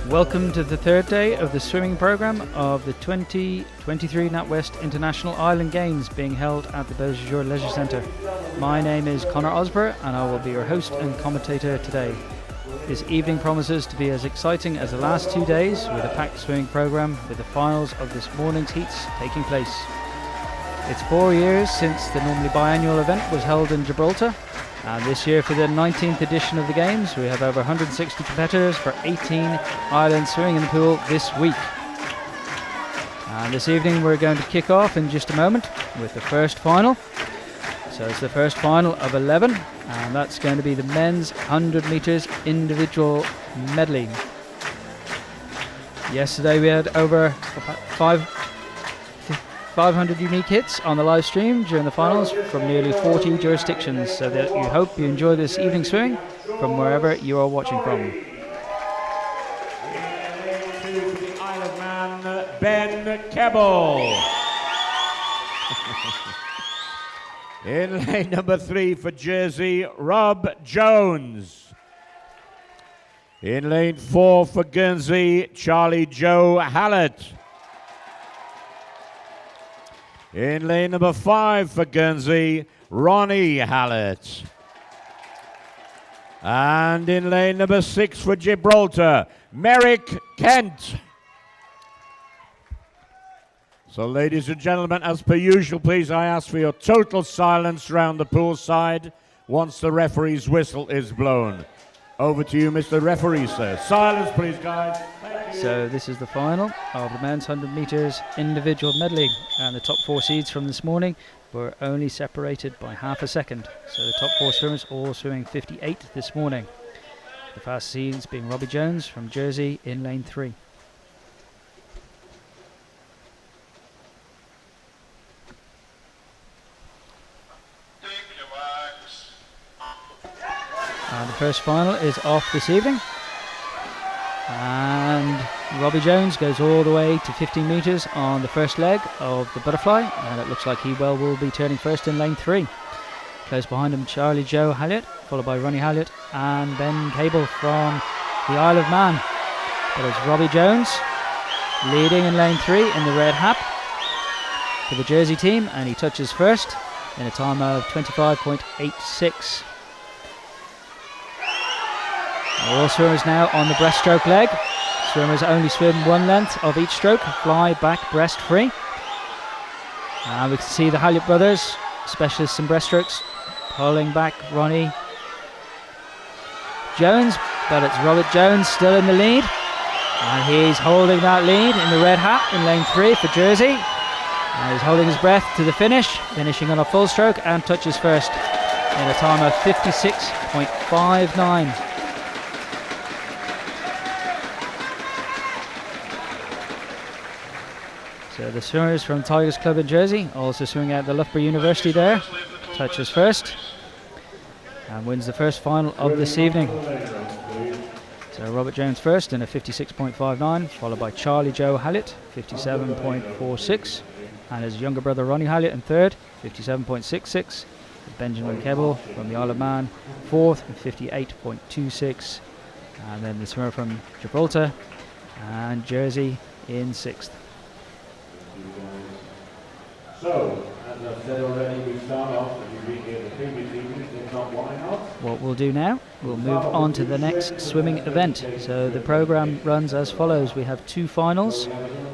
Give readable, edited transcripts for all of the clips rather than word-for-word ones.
Welcome to the third day of the swimming programme of the 2023 NatWest International Island Games being held at the Beausejour Leisure Centre. My name is Conor Osber and I will be your host and commentator today. This evening promises to be as exciting as the last 2 days with a packed swimming programme with the finals of this morning's heats taking place. It's 4 years since the normally biannual event was held in Gibraltar. And this year, for the 19th edition of the Games, we have over 160 competitors for 18 islands swimming in the pool this week. And this evening we're going to kick off in just a moment with the first final. So it's the first final of 11, and that's going to be the men's 100 metres individual medley. Yesterday we had over 500 unique hits on the live stream during the finals from nearly 40 jurisdictions, so that you hope you enjoy this evening swimming from wherever you are watching from. To the Isle of Man, Ben Keble. In lane number 3 for Jersey, Rob Jones. In lane 4 for Guernsey, Charlie Joe Hallett. In lane number 5 for Guernsey, Ronnie Hallett. And in lane number 6 for Gibraltar, Merrick Kent. So ladies and gentlemen, as per usual, please I ask for your total silence round the poolside once the referee's whistle is blown. Over to you, Mr. Referee, sir. Silence, please, guys. So this is the final of the men's 100 metres individual medley, and the top 4 seeds from this morning were only separated by half a second. So the top 4 swimmers all swimming 58 this morning. The fast seeds being Robbie Jones from Jersey in lane 3. And the first final is off this evening. And Robbie Jones goes all the way to 15 metres on the first leg of the butterfly, and it looks like he will be turning first in lane 3. Close behind him, Charlie Joe Hallett, followed by Ronnie Hallett and Ben Cable from the Isle of Man. But it's Robbie Jones leading in lane 3 in the red hat for the Jersey team, and he touches first in a time of 25.86. All swimmers now on the breaststroke leg. Swimmers only swim one length of each stroke, fly back breast free. And we can see the Hallett brothers, specialists in breaststrokes, pulling back Ronnie Jones, but it's Robert Jones still in the lead. And he's holding that lead in the red hat in lane 3 for Jersey. And he's holding his breath to the finish, finishing on a full stroke and touches first in a time of 56.59. So the swimmers from Tigers Club in Jersey, also swimming at the Loughborough University there, touches first and wins the first final of this evening. So Robert Jones first in a 56.59, followed by Charlie Joe Hallett, 57.46, and his younger brother Ronnie Hallett in third, 57.66. Benjamin Keble from the Isle of Man, 4th with 58.26. And then the swimmer from Gibraltar and Jersey in 6th. So, as I've said already, we start off, as you've been here the previous evening, if not, why not? What we'll do now, we'll move on to the next swimming event. So the program runs as follows. We have 2 finals,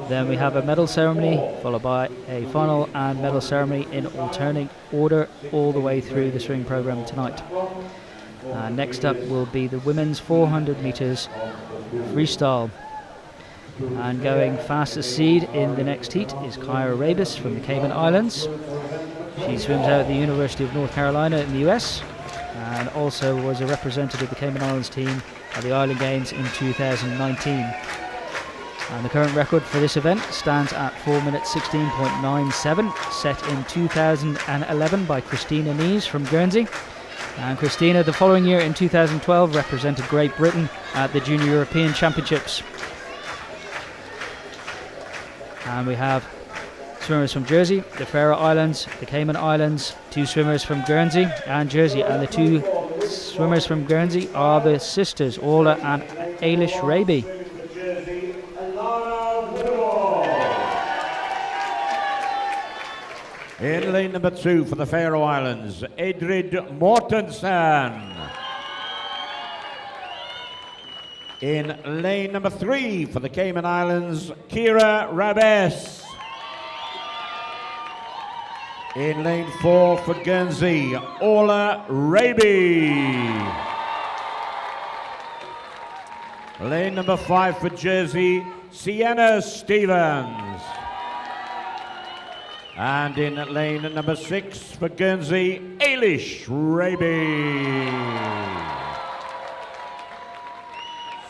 then we have a medal ceremony, followed by a final and medal ceremony in alternating order all the way through the swimming program tonight. Next up will be the women's 400 meters freestyle. And going fastest seed in the next heat is Kyra Rabis from the Cayman Islands. She swims out at the University of North Carolina in the US and also was a representative of the Cayman Islands team at the Island Games in 2019. And the current record for this event stands at 4 minutes 16.97, set in 2011 by Christina Nees from Guernsey. And Christina, the following year in 2012, represented Great Britain at the Junior European Championships. And we have swimmers from Jersey, the Faroe Islands, the Cayman Islands, 2 swimmers from Guernsey and Jersey. And the 2 swimmers from Guernsey are the sisters, Orla and Ailish Raby. In lane number 2 for the Faroe Islands, Edrid Mortensen. In lane number 3 for the Cayman Islands, Kyra Rabis. In lane 4 for Guernsey, Orla Raby. Lane number 5 for Jersey, Sienna Stevens. And in lane number 6 for Guernsey, Ailish Raby.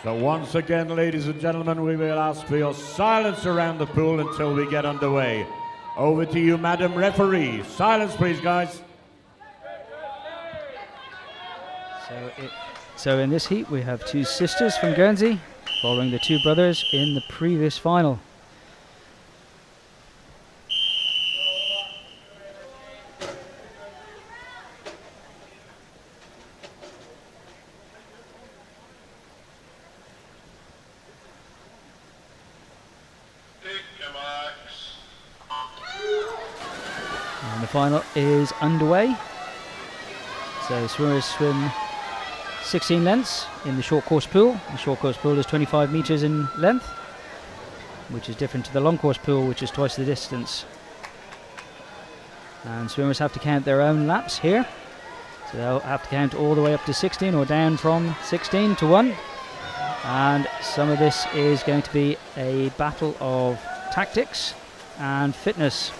So once again, ladies and gentlemen, we will ask for your silence around the pool until we get underway. Over to you, Madam Referee. Silence, please, guys. So in this heat, we have 2 sisters from Guernsey, following the 2 brothers in the previous final. Final is underway. So swimmers swim 16 lengths in the short course pool. The short course pool is 25 meters in length, which is different to the long course pool, which is twice the distance. And swimmers have to count their own laps here. So they'll have to count all the way up to 16 or down from 16 to 1. And some of this is going to be a battle of tactics and fitness.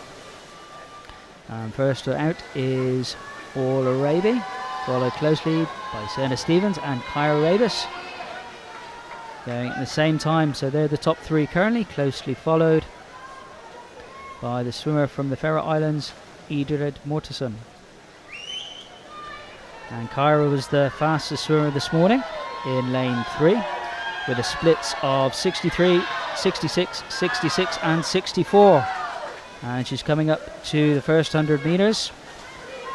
First out is Orla Raby, followed closely by Sienna Stevens and Kyra Rabis, going at the same time. So they're the top 3 currently, closely followed by the swimmer from the Faroe Islands, Edred Mortensen. And Kyra was the fastest swimmer this morning in lane 3, with the splits of 63, 66, 66 and 64. And she's coming up to the first 100 meters,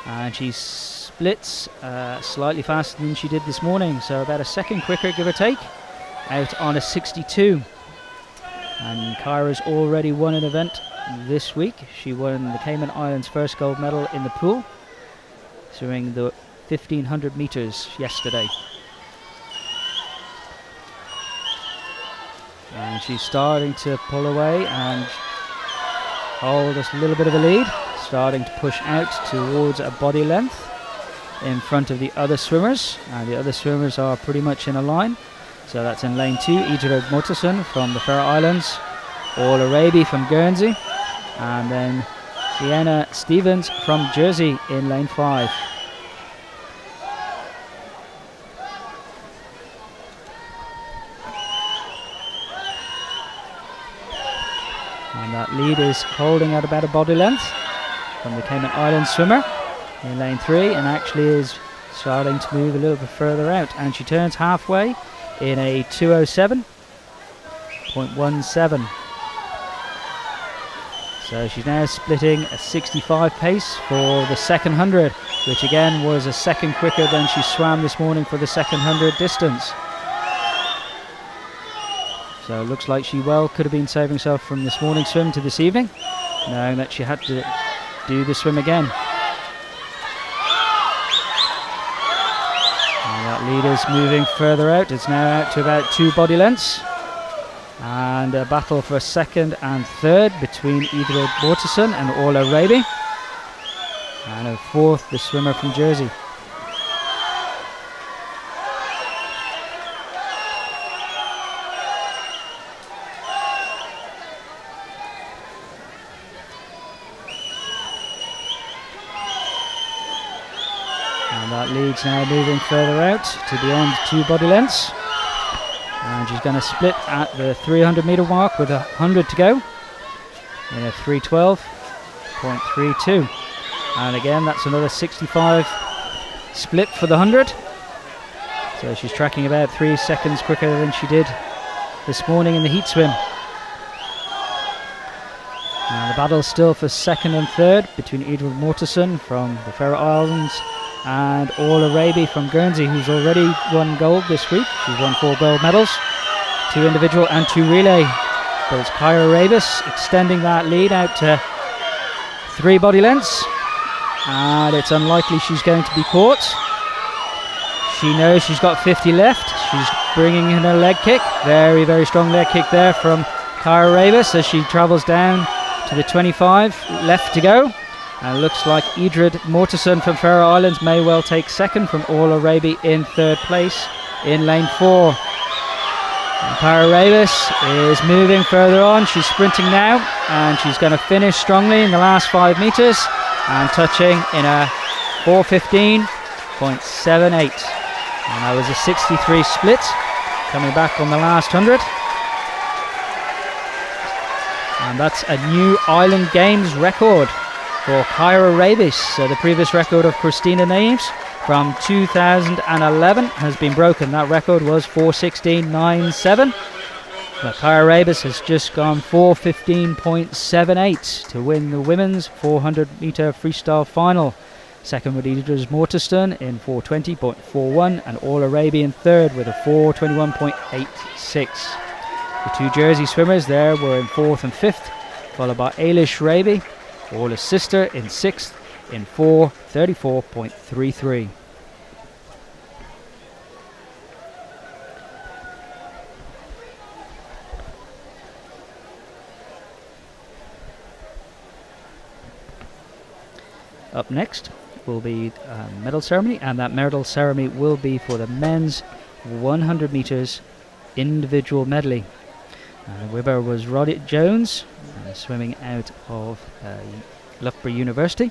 and she splits slightly faster than she did this morning, so about a second quicker, give or take, out on a 62. And Kyra's already won an event this week. She won the Cayman Islands' first gold medal in the pool, swimming the 1500 meters yesterday. And she's starting to pull away and hold us a little bit of a lead, starting to push out towards a body length in front of the other swimmers, and the other swimmers are pretty much in a line. So that's in lane 2, Edred Mortensen from the Faroe Islands, Orla Raby from Guernsey, and then Sienna Stevens from Jersey in lane 5. And that lead is holding at about a body length from the Cayman Islands swimmer in lane 3, and actually is starting to move a little bit further out, and she turns halfway in a 2:07.17. So she's now splitting a 65 pace for the second 100, which again was a second quicker than she swam this morning for the second 100 distance. So it looks like she well could have been saving herself from this morning's swim to this evening, knowing that she had to do the swim again. And that leader's moving further out. It's now out to about 2 body lengths. And a battle for second and third between Idrid Mortensen and Orla Raby. And a fourth, the swimmer from Jersey. And that lead's now moving further out to beyond 2 body lengths. And she's going to split at the 300 metre mark with 100 to go in a 3:12.32. And again, that's another 65 split for the 100. So she's tracking about 3 seconds quicker than she did this morning in the heat swim. And the battle still for second and third between Idrid Mortensen from the Faroe Islands and Orla Raby from Guernsey, who's already won gold this week. She's won 4 gold medals, 2 individual and 2 relay. But it's Kyra Rabus extending that lead out to 3 body lengths, and it's unlikely she's going to be caught. She knows she's got 50 left. She's bringing in a leg kick. Very, very strong leg kick there from Kyra Rabus as she travels down to the 25 left to go. And it looks like Idrid Mortensen from Faroe Islands may well take second from Orla Raby in third place in lane 4. And Kyra Rabus is moving further on. She's sprinting now, and she's going to finish strongly in the last 5 metres and touching in a 4:15.78. And that was a 63 split coming back on the last 100. And that's a new Island Games record for Kyra Rabus. So the previous record of Christina Naves from 2011 has been broken. That record was 4:16.97. But Kyra Rabus has just gone 4:15.78 to win the women's 400 metre freestyle final. Second with Idrid Mortensen in 4:20.41 and Orla Raby in third with a 4:21.86. The 2 Jersey swimmers there were in 4th and 5th, followed by Ailish Raby, Orla's sister, in 6th in 4:34.33. Up next will be a medal ceremony, and that medal ceremony will be for the men's 100 metres individual medley. And the winner was Roddy Jones, swimming out of Loughborough University.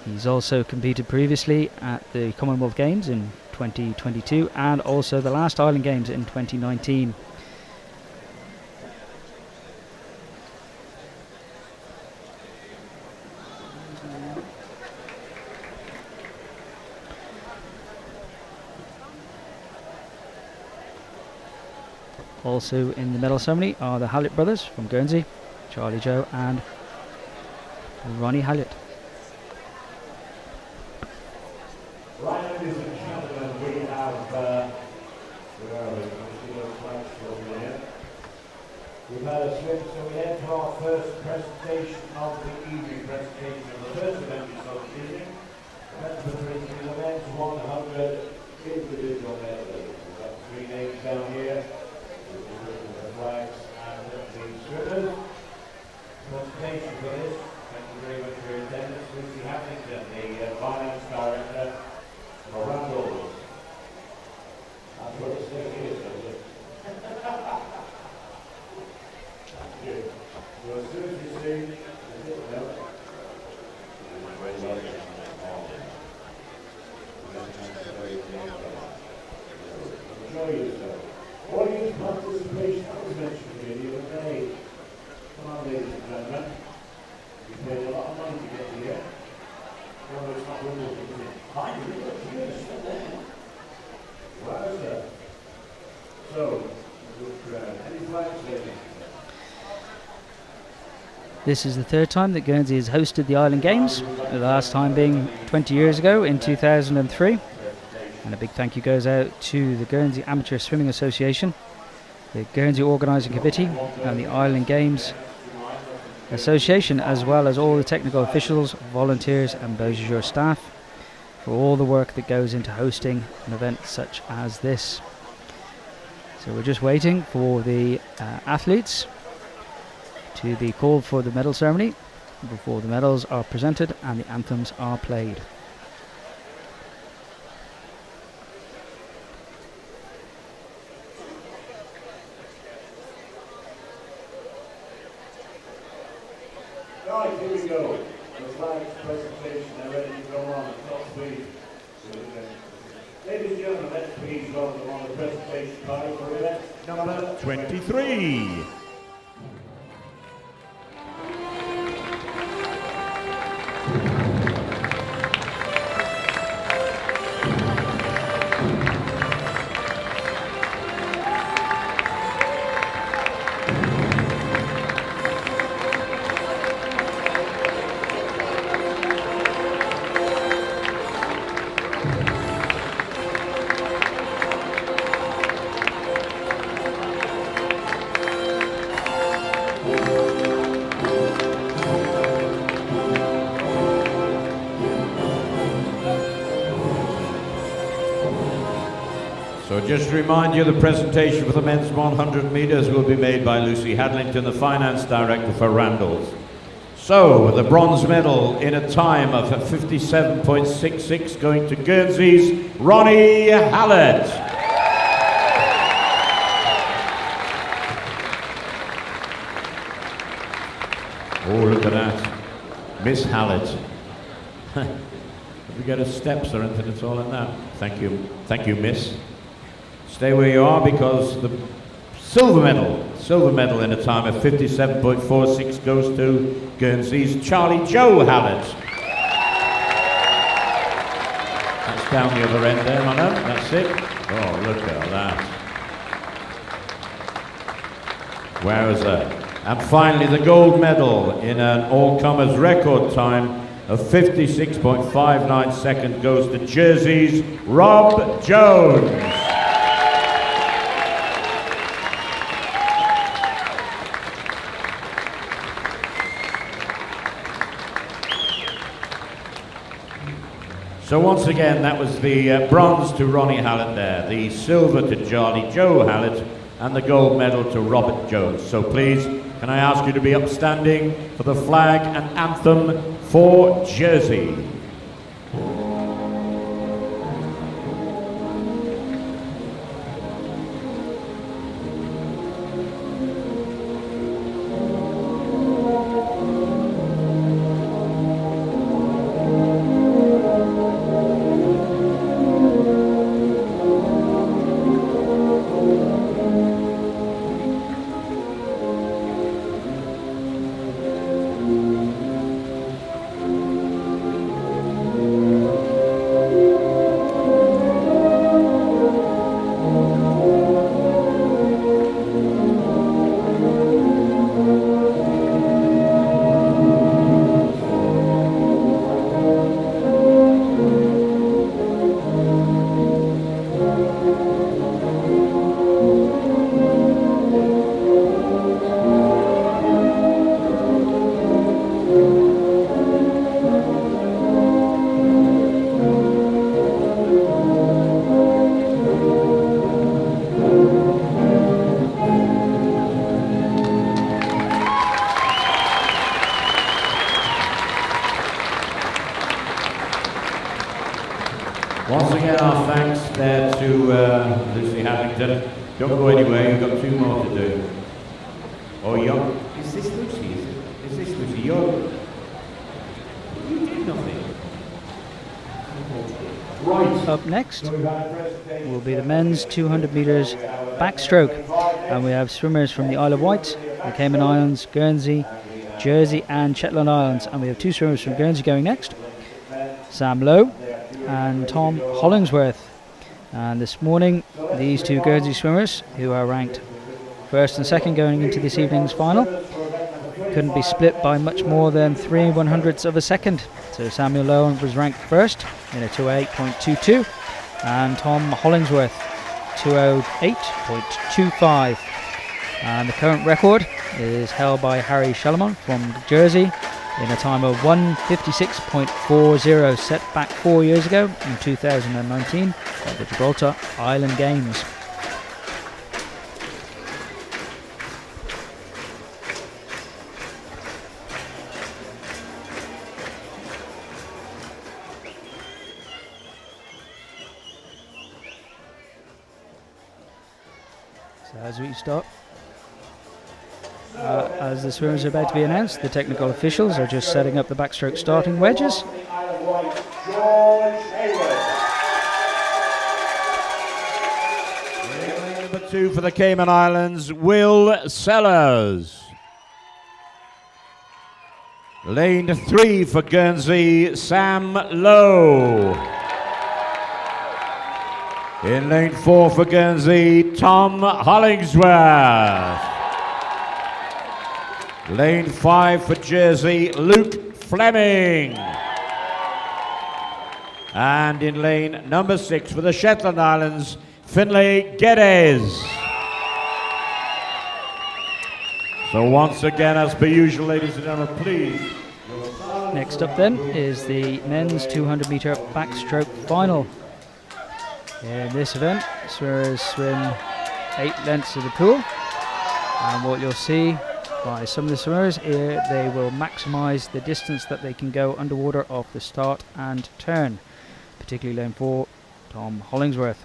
He's also competed previously at the Commonwealth Games in 2022 and also the last Island Games in 2019. Also in the medal ceremony are the Hallett brothers from Guernsey, Charlie Joe and Ronnie Hallett. Right, ladies and gentlemen, we have we've had a swim, so we head to our first presentation of the evening, presentation of the first event of the evening. Event for the men's 100 individual medley. We've got 3 names down here. The flags and the swimmers. Presentation for this. Thank you very much for your attendance. Lucy Hamilton, the finance director for Randalls. That's what the stick is, isn't it? Thank you. So as soon as you see, is it? No? Enjoy yourself. Audience participation, I was mentioned here the other day. Come on, ladies and gentlemen. You paid a lot of money to get here. Well, it's not really, is it? Fine, you've got to get us there. Well, sir. So, look, any flags, ladies? This is the third time that Guernsey has hosted the Island Games, the last time being 20 years ago in 2003. And a big thank you goes out to the Guernsey Amateur Swimming Association, the Guernsey Organising Committee and the Island Games Association, as well as all the technical officials, volunteers and Beausejour staff for all the work that goes into hosting an event such as this. So we're just waiting for the athletes to be called for the medal ceremony before the medals are presented and the anthems are played. Right, here we go. The flag presentation are ready to go on at top speed. Ladies and gentlemen, let's please welcome on the presentation card for event number 23. So just to remind you, the presentation for the men's 100 metres will be made by Lucy Hadlington, the Finance Director for Randalls. So, the bronze medal in a time of 57.66 going to Guernsey's Ronnie Hallett. Oh, look at that. Miss Hallett. Have we got a steps or anything at all in that? Thank you, Miss. Stay where you are because the silver medal in a time of 57.46 goes to Guernsey's Charlie Joe Hallett. That's down the other end there, my love. That's it. Oh, look at that. Wowza. And finally, the gold medal in an all-comers record time of 56.59 seconds goes to Jersey's Rob Jones. So once again, that was the bronze to Ronnie Hallett there, the silver to Charlie Joe Hallett, and the gold medal to Robert Jones. So please, can I ask you to be upstanding for the flag and anthem for Jersey. Once again, our thanks there to Lucy Hadlington. Don't go anywhere, you've got two more to do. Oh, is this Lucy? Is this Lucy? You did nothing. Right. Up next will be the men's 200 metres backstroke, and we have swimmers from the Isle of Wight, the Cayman Islands, Guernsey, Jersey and Shetland Islands, and we have two swimmers from Guernsey going next, Sam Lowe and Tom Hollingsworth. And this morning, these two Guernsey swimmers, who are ranked first and second going into this evening's final, couldn't be split by much more than 3/100ths of a second. So Samuel Lowe was ranked first in a 208.22, and Tom Hollingsworth 208.25. And the current record is held by Harry Shalomon from Jersey in a time of 1:56.40, set back 4 years ago in 2019 at the Gibraltar Island Games. So as we start, as the swimmers are about to be announced, the technical officials are just setting up the backstroke starting wedges. Number 2 for the Cayman Islands, Will Sellers. Lane 3 for Guernsey, Sam Lowe. In lane 4 for Guernsey, Tom Hollingsworth. Lane 5 for Jersey, Luke Fleming. And in lane number 6 for the Shetland Islands, Finlay Geddes. So once again, as per usual, ladies and gentlemen, please. Next up then is the men's 200 metre backstroke final. In this event, swimmers swim 8 lengths of the pool, and what you'll see by some of the swimmers here, they will maximise the distance that they can go underwater off the start and turn, particularly lane 4, Tom Hollingsworth.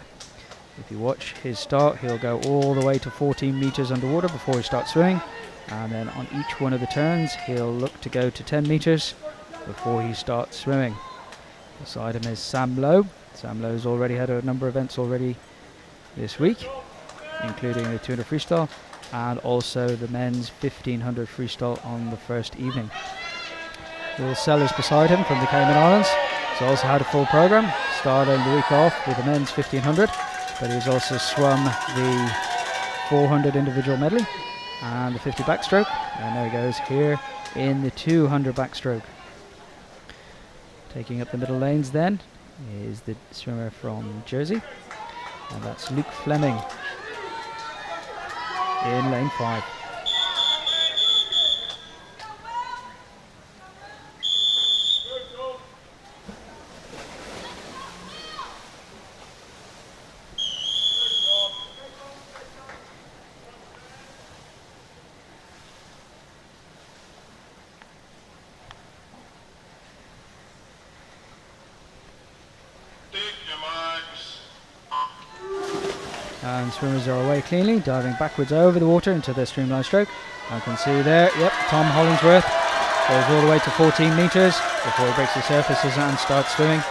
If you watch his start, he'll go all the way to 14 metres underwater before he starts swimming, and then on each one of the turns he'll look to go to 10 metres before he starts swimming. Beside him is Sam Lowe. Sam Lowe's already had a number of events already this week, including the 200 freestyle and also the men's 1500 freestyle on the first evening. Will Sellers beside him from the Cayman Islands. He's also had a full program, starting the week off with the men's 1500, but he's also swum the 400 individual medley and the 50 backstroke, and there he goes here in the 200 backstroke. Taking up the middle lanes then is the swimmer from Jersey, and that's Luke Fleming in lane 5. And swimmers are away cleanly, diving backwards over the water into their streamline stroke. I can see there, yep, Tom Hollingsworth goes all the way to 14 metres before he breaks the surfaces and starts swimming.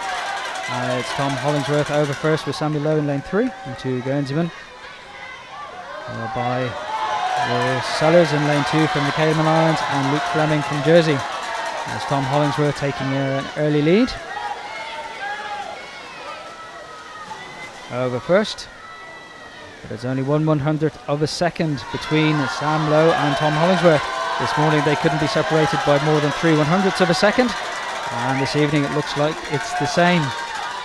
It's Tom Hollingsworth over first with Samuel Lowe in lane 3 and 2 Guernseymen. Followed by Will Sellers in lane 2 from the Cayman Islands and Luke Fleming from Jersey. That's Tom Hollingsworth taking an early lead. Over first. But there's only 1/100th of a second between Sam Lowe and Tom Hollingsworth. This morning they couldn't be separated by more than 3/100ths of a second, and this evening it looks like it's the same.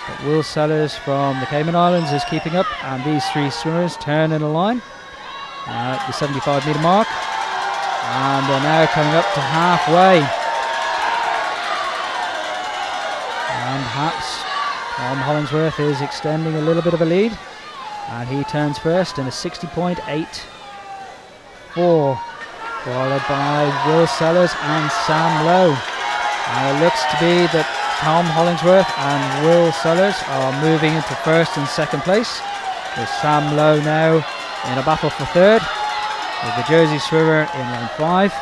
But Will Sellers from the Cayman Islands is keeping up, and these three swimmers turn in a line at the 75 metre mark, and they're now coming up to halfway. And perhaps Tom Hollingsworth is extending a little bit of a lead. And he turns first in a 60.84, followed by Will Sellers and Sam Lowe. And it looks to be that Tom Hollingsworth and Will Sellers are moving into first and second place, with Sam Lowe now in a battle for third, with the Jersey swimmer in lane 5.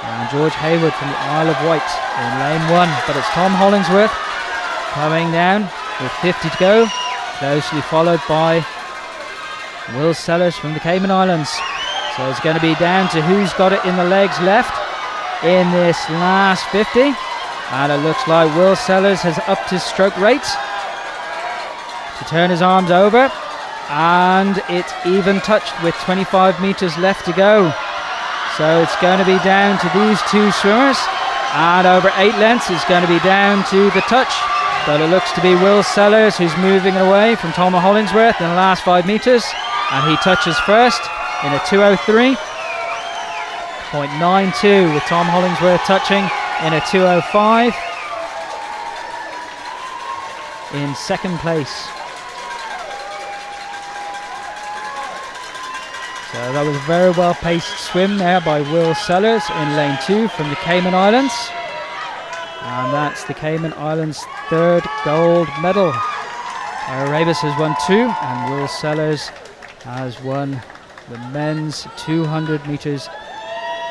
And George Hayward from the Isle of Wight in lane 1. But it's Tom Hollingsworth coming down with 50 to go, closely followed by Will Sellers from the Cayman Islands. So it's going to be down to who's got it in the legs left in this last 50. And it looks like Will Sellers has upped his stroke rate to turn his arms over. and it's even touched with 25 meters left to go. So it's going to be down to these two swimmers, and over 8 lengths it's going to be down to the touch. But it looks to be Will Sellers who's moving away from Tom Hollingsworth in the last 5 meters, and he touches first in a 2:03.92, with Tom Hollingsworth touching in a 2:05 in second place. So that was a very well paced swim there by Will Sellers in lane 2 from the Cayman Islands. And that's the Cayman Islands' 3rd gold medal. Rabus has won 2, and Will Sellers has won the men's 200 metres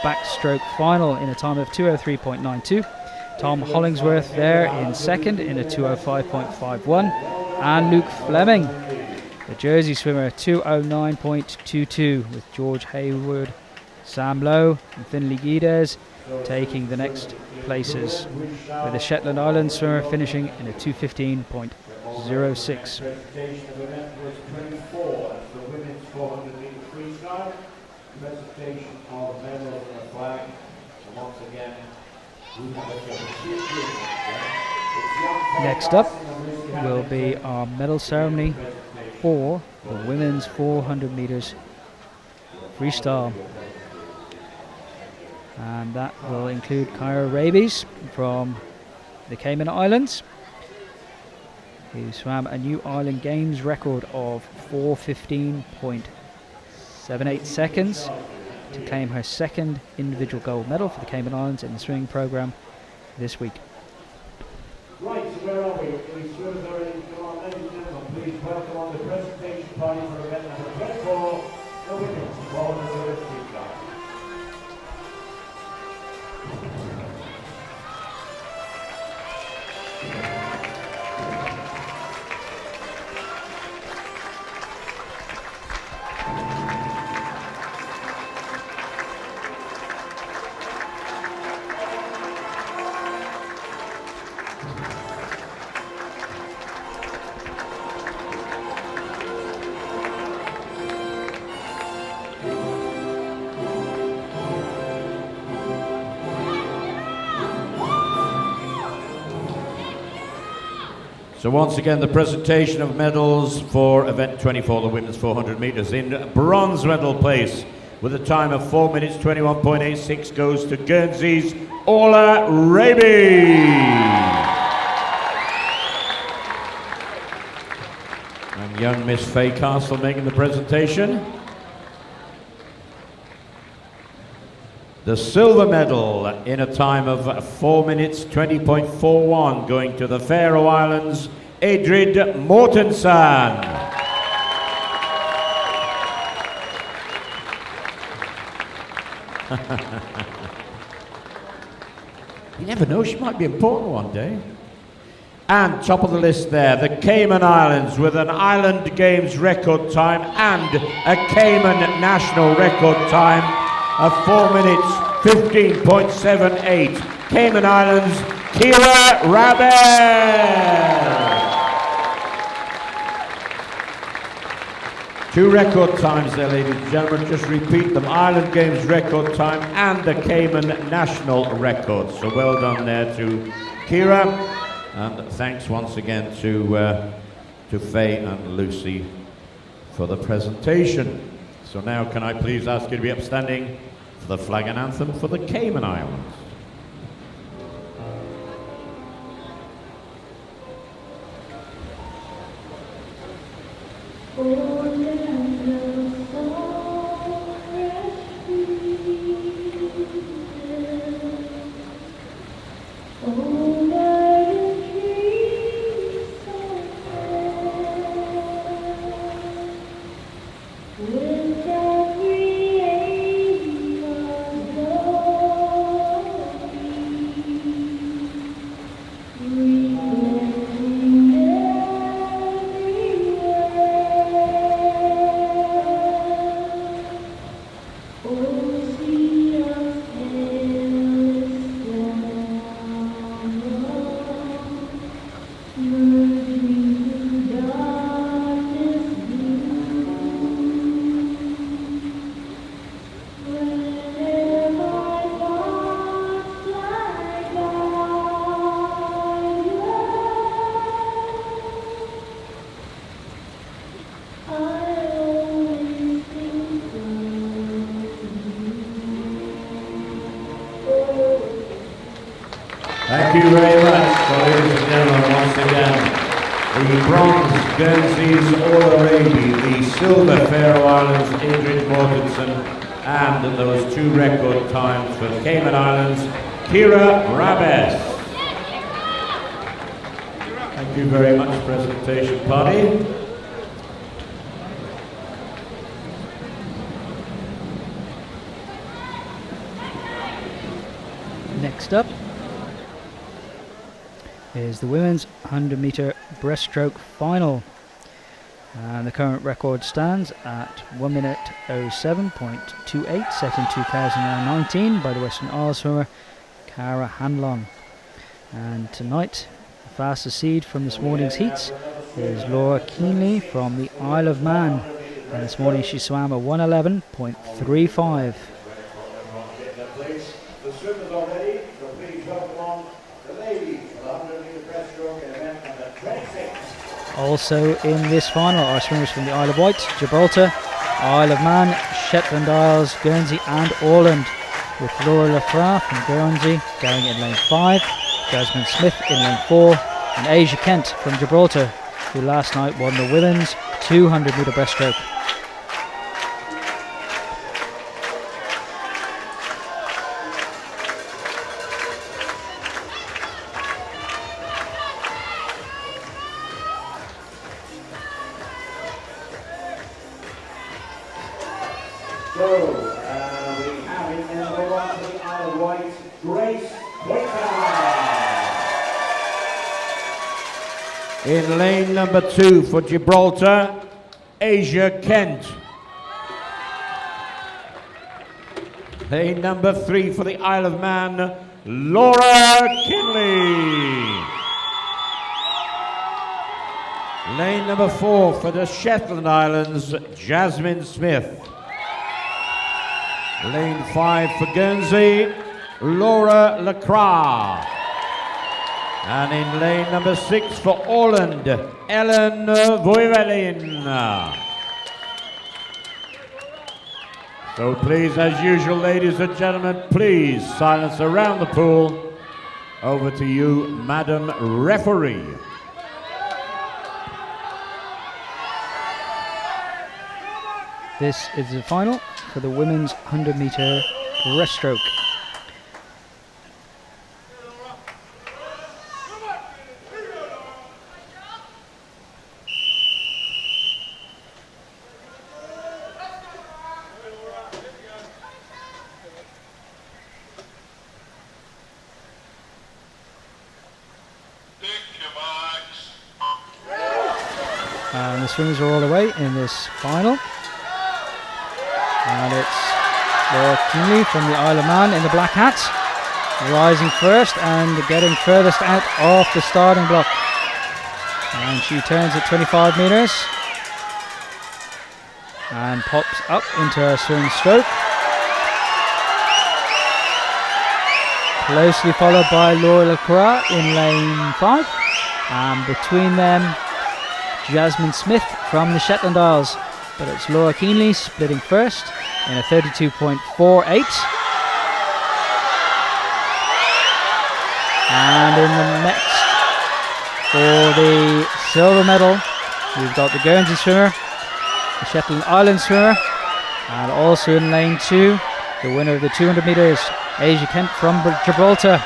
backstroke final in a time of 2:03.92. Tom Hollingsworth there in second in a 2:05.51, and Luke Fleming, the Jersey swimmer, 2:09.22, with George Hayward, Sam Lowe and Finlay Guedes taking the next places, with the Shetland Islands swimmer finishing in a 2:15.06. Next up will be our medal ceremony for the women's 400 meters freestyle, and that will include Kyra Rabies from the Cayman Islands, who swam a new Island Games record of 4:15.78 seconds to claim her 2nd individual gold medal for the Cayman Islands in the swimming program this week. Right, so where are we? We swimmers are ready to go on. Ladies and gentlemen, please welcome on the presentation party for event number 24, the women's 400 meters freestyle. So once again, the presentation of medals for event 24, the women's 400 meters. In bronze medal place, with a time of 4 minutes 21.86, goes to Guernsey's Orla Raby. And young Miss Faye Castle making the presentation. The silver medal in a time of 4 minutes 20.41, going to the Faroe Islands, Adrid Mortensen. You never know, she might be important one day. And top of the list there, the Cayman Islands, with an Island Games record time and a Cayman national record time of 4 minutes 15.78. Cayman Islands, Kyra Rabies. 2 record times there, ladies and gentlemen. Just repeat them: Island Games record time and the Cayman national record. So well done there to Kyra, and thanks once again to Faye and Lucy for the presentation. So now can I please ask you to be upstanding for the flag and anthem for the Cayman Islands. Thank you very much, ladies and gentlemen, once again. The bronze Guernseys Orla Raby, the silver Faroe Islands Ingrid Mortensen, and those 2 record times for Cayman Islands, Kira Rabes. Thank you very much, presentation party. Next up is the women's 100-meter breaststroke final, and the current record stands at 1 minute 07.28, set in 2019 by the Western Isles swimmer Cara Hanlon. And tonight, the fastest seed from this morning's heats is Laura Keenley from the Isle of Man, and this morning she swam a 1:11.35. Also in this final are swimmers from the Isle of Wight, Gibraltar, Isle of Man, Shetland Isles, Guernsey and Åland, with Laura Lacroix from Guernsey going in lane 5, Jasmine Smith in lane 4, and Asia Kent from Gibraltar, who last night won the women's 200-metre breaststroke. So, we have in number 1 for the Isle of Wight, Grace Whitaker. In lane number 2 for Gibraltar, Asia Kent. Lane number 3 for the Isle of Man, Laura Kinley. Lane number 4 for the Shetland Islands, Jasmine Smith. Lane 5 for Guernsey, Laura Lacroix. And in lane number 6 for Åland, Ellen Voivelin. So please, as usual, ladies and gentlemen, please silence around the pool. Over to you, Madam Referee. This is the final for the women's 100-metre breaststroke. And the swimmers are all the way in this final. And it's Laura Keenley from the Isle of Man in the black hat, rising first and getting furthest out off the starting block. And she turns at 25 metres and pops up into her swing stroke. Closely followed by Laura Lacroix in lane 5. And between them, Jasmine Smith from the Shetland Isles. But it's Laura Keenley splitting first in a 32.48. And in the next, for the silver medal, we've got the Guernsey swimmer, the Shetland Island swimmer, and also in lane 2, the winner of the 200 metres, Asia Kent from Gibraltar.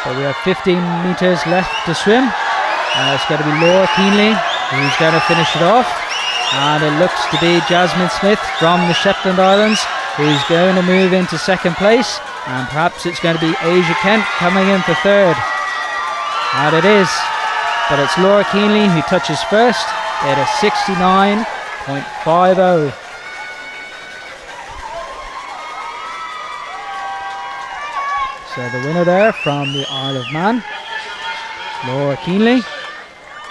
But we have 15 metres left to swim, and it's going to be Laura Keenley who's going to finish it off. And it looks to be Jasmine Smith from the Shetland Islands who's going to move into second place, and perhaps it's going to be Asia Kent coming in for third. And it is, but it's Laura Keenley who touches first at a 69.50. So the winner there from the Isle of Man, Laura Keenley.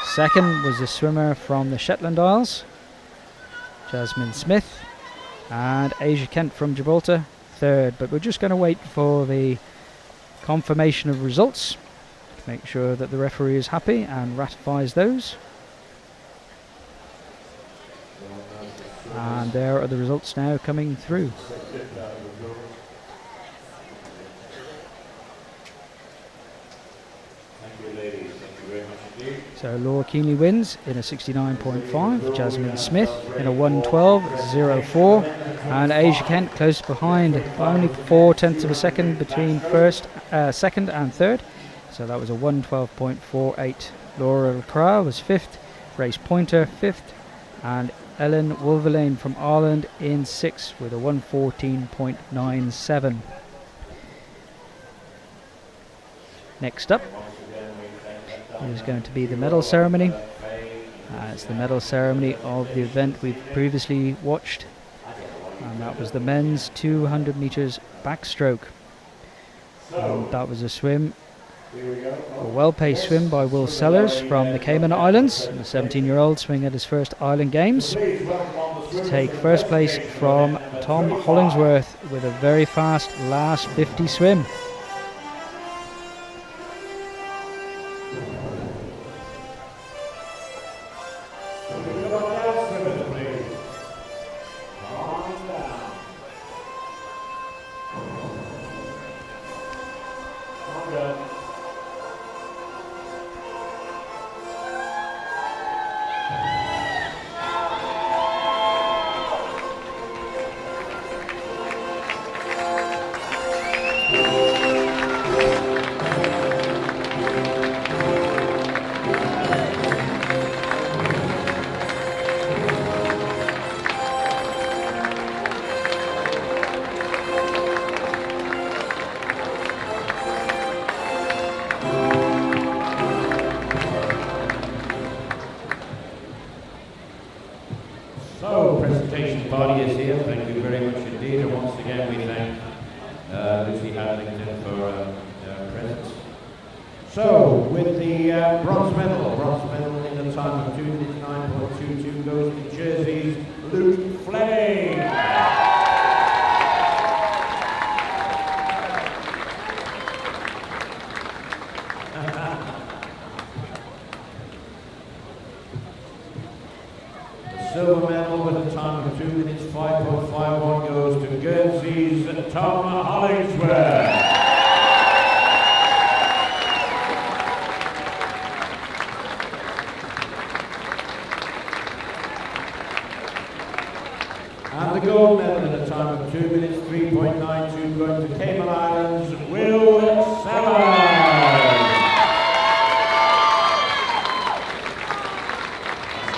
Second was the swimmer from the Shetland Isles, Jasmine Smith, and Asia Kent from Gibraltar, third. But we're just going to wait for the confirmation of results to make sure that the referee is happy and ratifies those. And there are the results now coming through. So Laura Keenly wins in a 69.5, Jasmine Smith in a 112.04, and Asia Kent close behind by only 0.4 of a second between second and third. So that was a 112.48. Laura Lacroix was fifth, Grace Pointer fifth, and Ellen Wolverlane from Ireland in sixth with a 114.97. Next up is going to be the medal ceremony. It's the medal ceremony of the event we've previously watched, and that was the men's 200 meters backstroke. And that was a swim, a well-paced swim by Will Sellers from the Cayman Islands, the 17-year-old swinging at his first Island Games, to take first place from Tom Hollingsworth with a very fast last 50 swim. So, presentation party is here. Thank you very much indeed. And once again, we thank Lucy Hadlington for her presence. So, with the bronze medal in the time of 2 minutes 9.22 goes to Jersey's Luke Fleming. Silver medal with a time of 2 minutes 5.51 goes to Guernsey's Tom Hollingsworth. And the gold medal in a time of 2 minutes 3.92 going to Cayman Islands, Will Sellers.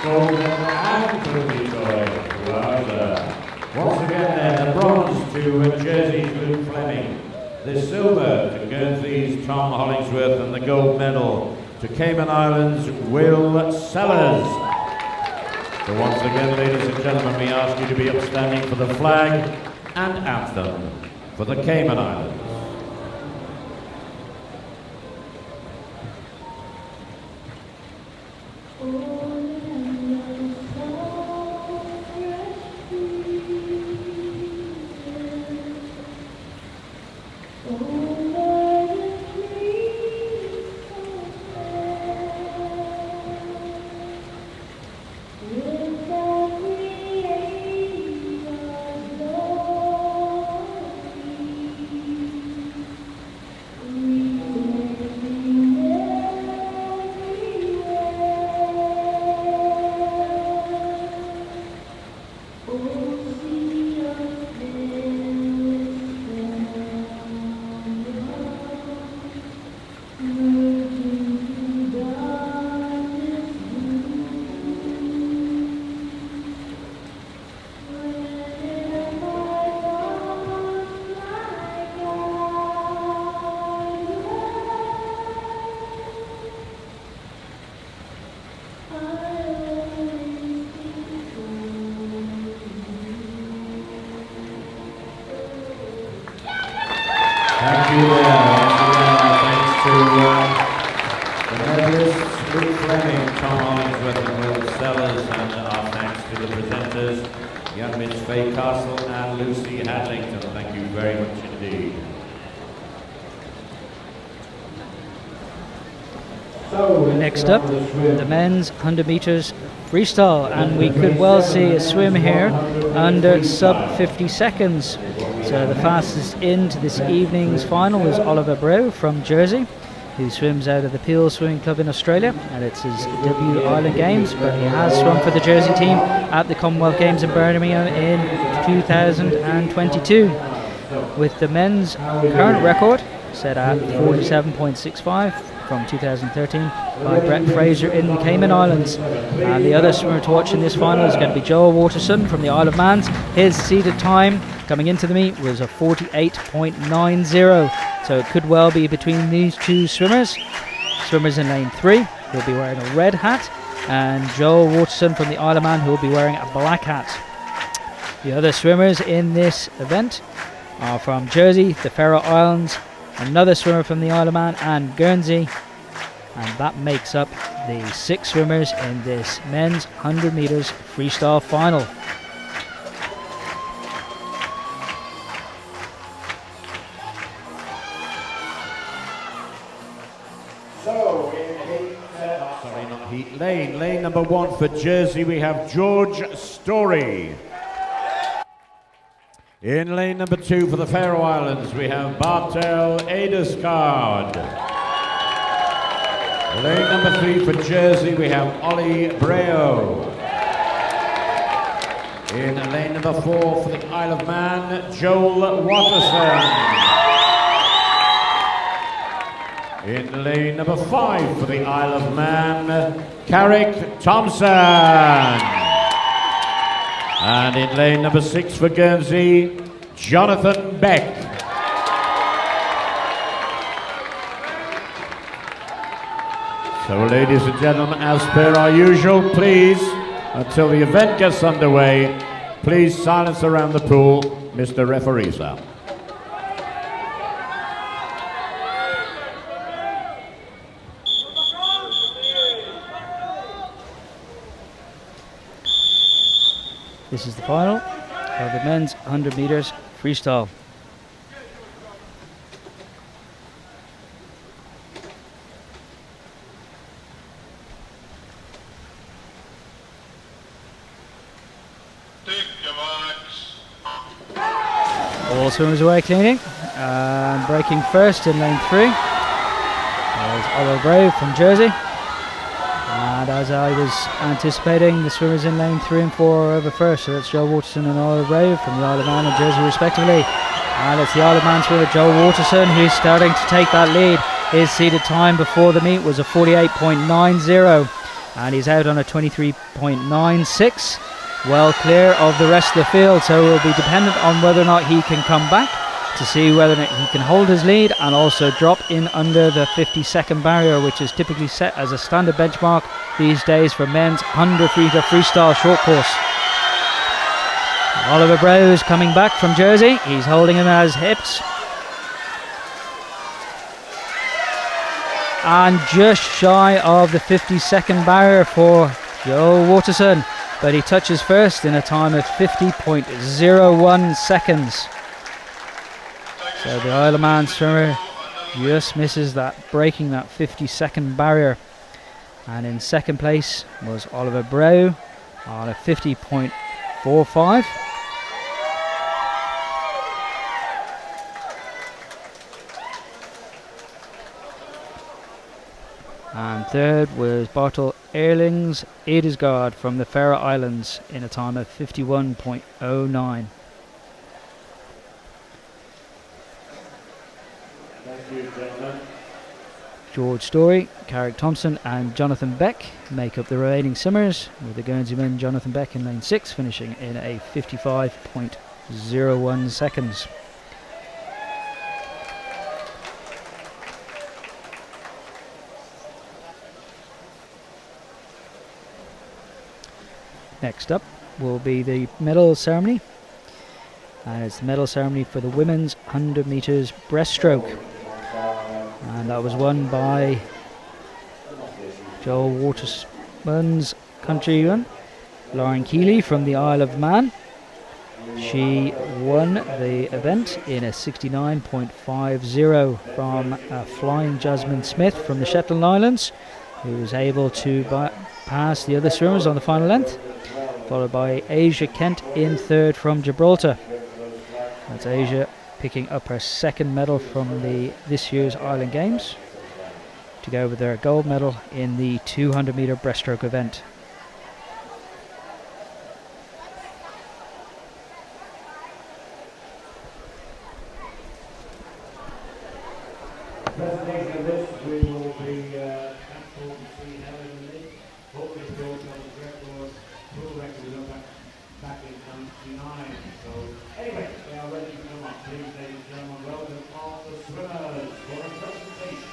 Gold medal and once again then, the bronze to Jersey's Luke Fleming, the silver to Guernsey's Tom Hollingsworth, and the gold medal to Cayman Islands, Will Sellers. So once again, ladies and gentlemen, we ask you to be upstanding for the flag and anthem for the Cayman Islands. Thank you thanks to the medalists, Luke Fleming, Tom Hollingsworth and Will Sellers, and our thanks to the presenters, young Miss Faye Castle and Lucy Hadlington. Thank you very much indeed. So next up, the men's 100 meters freestyle, and we could well see a swim here under sub 50 seconds. So the fastest into this evening's final was Oliver Brew from Jersey, who swims out of the Peel Swimming Club in Australia, and it's his debut Island Games, but he has swum for the Jersey team at the Commonwealth Games in Birmingham in 2022. With the men's current record set at 47.65 from 2013 by Brett Fraser in the Cayman Islands. And the other swimmer to watch in this final is going to be Joel Waterson from the Isle of Man. His seeded time coming into the meet was a 48.90, so it could well be between these two swimmers. Swimmers in lane 3 will be wearing a red hat, and Joel Waterson from the Isle of Man who will be wearing a black hat. The other swimmers in this event are from Jersey, the Faroe Islands, another swimmer from the Isle of Man, and Guernsey, and that makes up the 6 swimmers in this men's 100 meters freestyle final. So in lane number 1 for Jersey, we have George Story. In lane number 2 for the Faroe Islands, we have Bartel Eideskard. Lane number 3 for Jersey, we have Ollie Breo. In lane number 4 for the Isle of Man, Joel Waterson. In lane number 5 for the Isle of Man, Carrick Thompson. And in lane number 6 for Guernsey, Jonathan Beck. So ladies and gentlemen, as per our usual, please, until the event gets underway, please silence around the pool, Mr. Referee, sir. This is the final of the men's 100 meters freestyle. All swimmers away cleaning, and breaking first in lane 3 is Oliver Brave from Jersey. And as I was anticipating, the swimmers in lane 3 and 4 are over first, so that's Joel Waterson and Oliver Brave from the Isle of Man and Jersey respectively. And it's the Isle of Man swimmer Joel Waterson who's starting to take that lead. His seeded time before the meet was a 48.90, and he's out on a 23.96, well clear of the rest of the field, so it will be dependent on whether or not he can come back to see whether or not he can hold his lead and also drop in under the 50-second barrier, which is typically set as a standard benchmark these days for men's 100 meter freestyle short course. Oliver Breu is coming back from Jersey. He's holding him at his hips. And just shy of the 50-second barrier for Joel Waterson, but he touches first in a time of 50.01 seconds. So the Isle of Man swimmer just misses that, breaking that 50-second barrier. And in second place was Oliver Breu on a 50.45. And third was Bartel Erlings Eidesgaard from the Faroe Islands in a time of 51.09. George Story, Carrick Thompson and Jonathan Beck make up the remaining swimmers, with the Guernseyman Jonathan Beck in lane 6 finishing in a 55.01 seconds. Next up will be the medal ceremony, and it's the medal ceremony for the women's 100 meters breaststroke. And that was won by Joel Waterson's countrywoman, Lauren Keeley from the Isle of Man. She won the event in a 69.50 from Flying Jasmine Smith from the Shetland Islands, who was able to pass the other swimmers on the final length, followed by Asia Kent in third from Gibraltar. That's Asia picking up her second medal from this year's Island Games. to go with their gold medal in the 200 meter breaststroke event. Presentation of this, we will be thankful to see Helen Lee. Hopefully the gold record, full record back in 99. So anyway, they are ready to come up. Please, ladies and gentlemen, welcome all the swimmers for a presentation.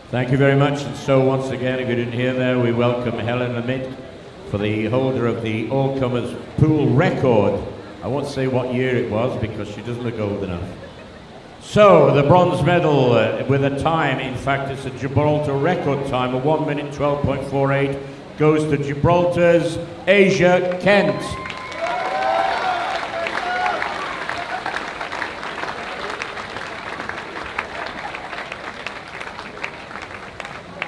Thank you very much. And so once again, if you didn't hear there, we welcome Helen Lamid for the holder of the all-comers pool record. I won't say what year it was because she doesn't look old enough. So the bronze medal with a time, in fact it's a Gibraltar record time of 1 minute 12.48, goes to Gibraltar's Asia Kent.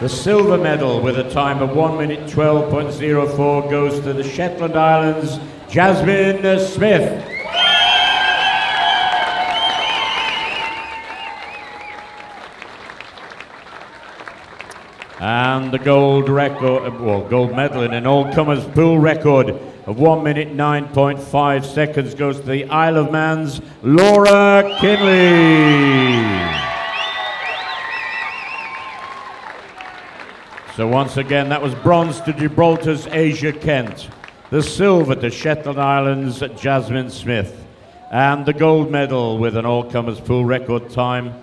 The silver medal with a time of 1 minute 12.04 goes to the Shetland Islands, Jasmine Smith. And the gold record, gold medal in an all-comers pool record of 1 minute 9.5 seconds goes to the Isle of Man's Laura Kinley. So once again, that was bronze to Gibraltar's Asia Kent, the silver to Shetland Islands, Jasmine Smith, and the gold medal with an all-comers pool record time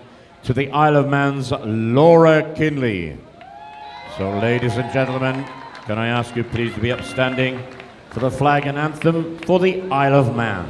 to the Isle of Man's Laura Kinley. So ladies and gentlemen, can I ask you please to be upstanding for the flag and anthem for the Isle of Man.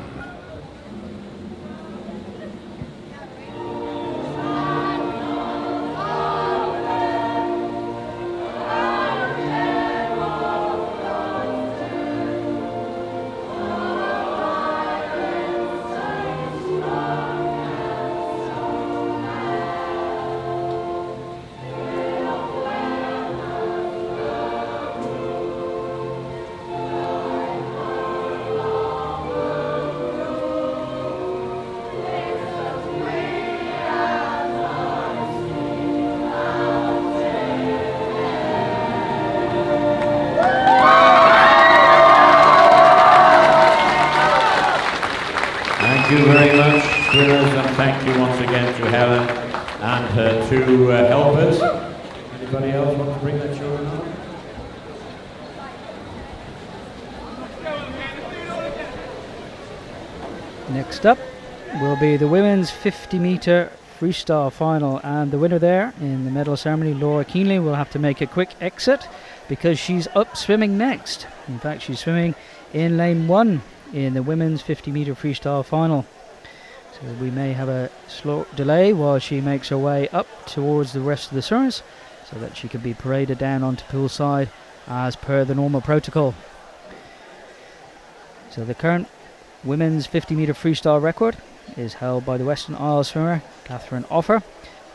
Thank you very much, swimmers, and thank you once again to Helen and her two helpers. Anybody else want to bring their children on? Next up will be the women's 50 metre freestyle final, and the winner there in the medal ceremony, Laura Kinley, will have to make a quick exit because she's up swimming next. In fact, she's swimming in lane 1 in the women's 50 metre freestyle final. So we may have a slow delay while she makes her way up towards the rest of the swimmers so that she can be paraded down onto poolside as per the normal protocol. So the current women's 50 metre freestyle record is held by the Western Isles swimmer Catherine Offer,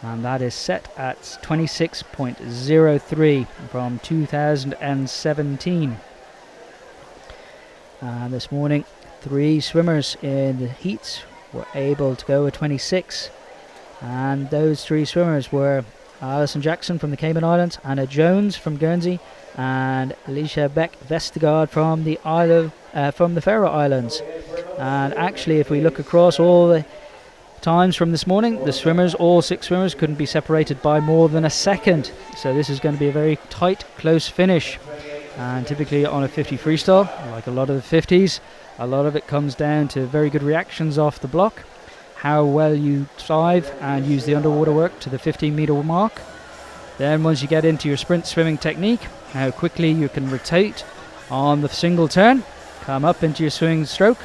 and that is set at 26.03 from 2017. And this morning, 3 swimmers in the heats were able to go at 26, and those 3 swimmers were Alison Jackson from the Cayman Islands, Anna Jones from Guernsey, and Alicia Beck Vestergaard from the Faroe Islands. And actually, if we look across all the times from this morning, the swimmers, all 6 swimmers, couldn't be separated by more than a second. So this is going to be a very tight, close finish. And typically on a 50 freestyle, like a lot of the 50s, a lot of it comes down to very good reactions off the block, how well you dive and use the underwater work to the 15 metre mark, Then once you get into your sprint swimming technique, how quickly you can rotate on the single turn, come up into your swimming stroke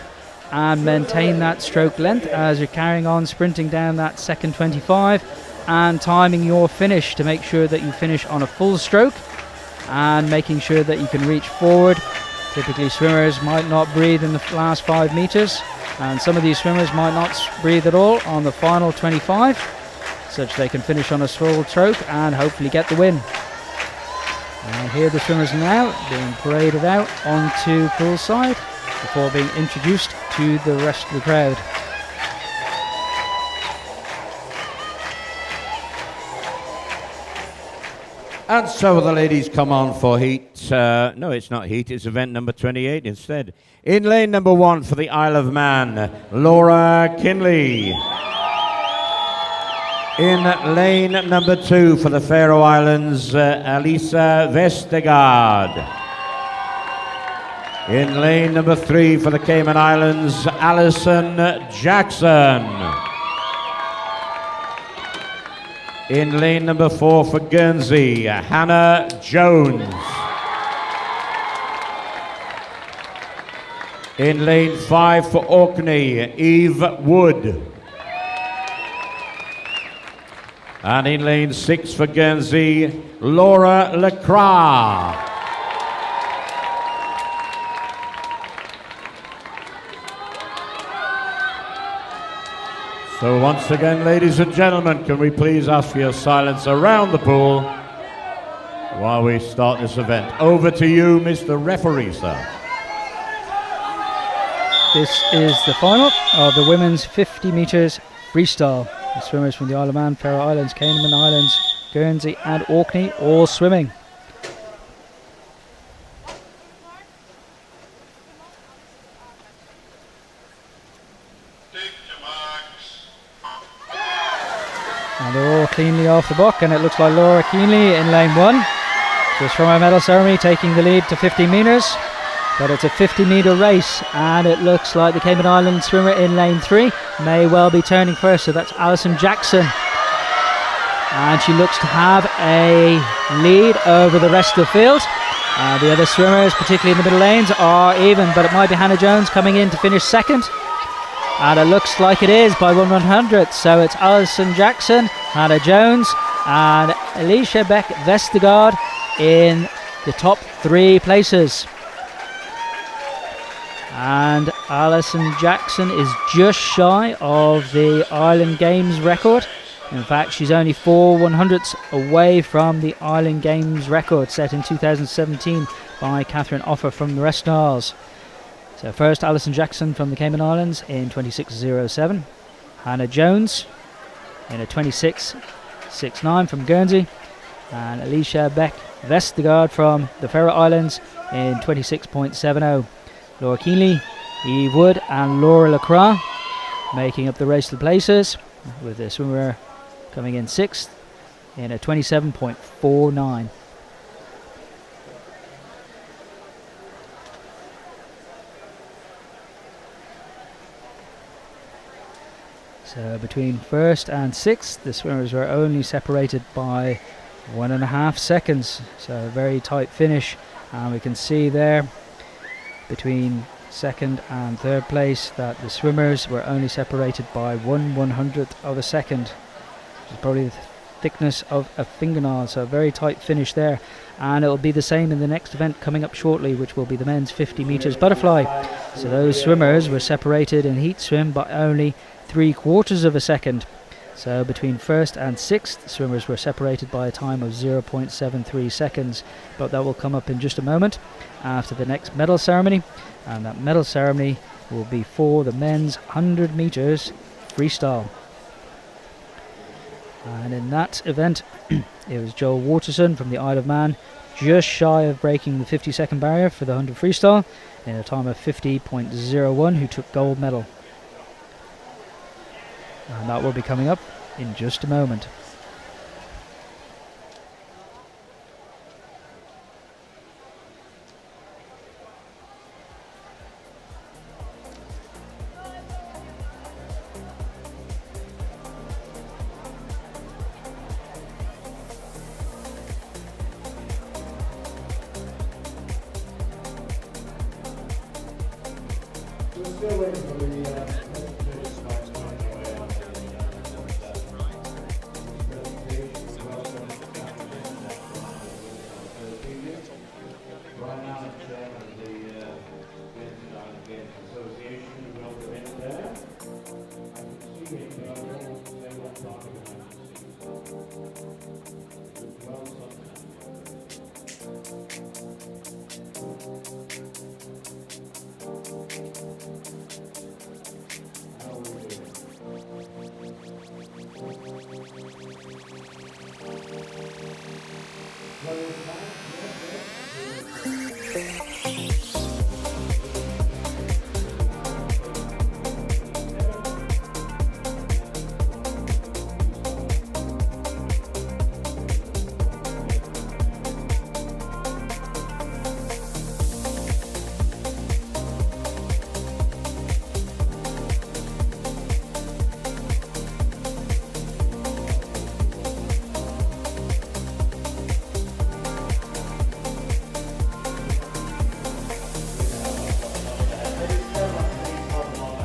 and maintain that stroke length as you're carrying on sprinting down that second 25 and timing your finish to make sure that you finish on a full stroke and making sure that you can reach forward. Typically swimmers might not breathe in the last 5 meters, and some of these swimmers might not breathe at all on the final 25, such they can finish on a full stroke and hopefully get the win. And here the swimmers now being paraded out onto poolside before being introduced to the rest of the crowd. And so the ladies come on for heat. No, it's not heat, it's event number 28 instead. In lane number 1 for the Isle of Man, Laura Kinley. In lane number 2 for the Faroe Islands, Elisa Vestergaard. In lane number 3 for the Cayman Islands, Alison Jackson. In lane number 4 for Guernsey, Hannah Jones. In lane 5 for Orkney, Eve Wood. And in lane 6 for Guernsey, Laura Lacroix. So once again, ladies and gentlemen, can we please ask for your silence around the pool while we start this event? Over to you, Mr. Referee, sir. This is the final of the women's 50 metres freestyle. The swimmers from the Isle of Man, Faroe Islands, Cayman Islands, Guernsey and Orkney all swimming. And they're all cleanly off the buck, and it looks like Laura Keenly in lane 1. Just from our medal ceremony, taking the lead to 50 metres. But it's a 50-metre race, and it looks like the Cayman Islands swimmer in lane 3 may well be turning first, so that's Alison Jackson. And she looks to have a lead over the rest of the field. The other swimmers, particularly in the middle lanes, are even, but it might be Hannah Jones coming in to finish second. And it looks like it is by 1/100th. So it's Alison Jackson, Hannah Jones, and Alicia Beck Vestergaard in the top 3 places. And Alison Jackson is just shy of the Island Games record. In fact, she's only 4/100ths away from the Island Games record set in 2017 by Catherine Offer from the Western Isles. So first, Alison Jackson from the Cayman Islands in 26:07. Hannah Jones in a 26:69 from Guernsey. And Alicia Beck Vestergaard from the Faroe Islands in 26.70. Laura Keenly, Eve Wood and Laura Lacroix making up the race to the places, with the swimmer coming in 6th in a 27.49. So between 1st and 6th, the swimmers were only separated by 1.5 seconds. So a very tight finish, and we can see there between 2nd and 3rd place that the swimmers were only separated by 1/100th of a second, which is probably the thickness of a fingernail. So a very tight finish there, and it will be the same in the next event coming up shortly, which will be the men's 50 metres butterfly. So those swimmers were separated in heat swim by only 3/4 of a second. So between 1st and 6th, swimmers were separated by a time of 0.73 seconds, but that will come up in just a moment after the next medal ceremony, and that medal ceremony will be for the men's 100 metres freestyle. And in that event, it was Joel Waterson from the Isle of Man, just shy of breaking the 50-second barrier for the 100 freestyle in a time of 50.01, who took gold medal. And that will be coming up in just a moment.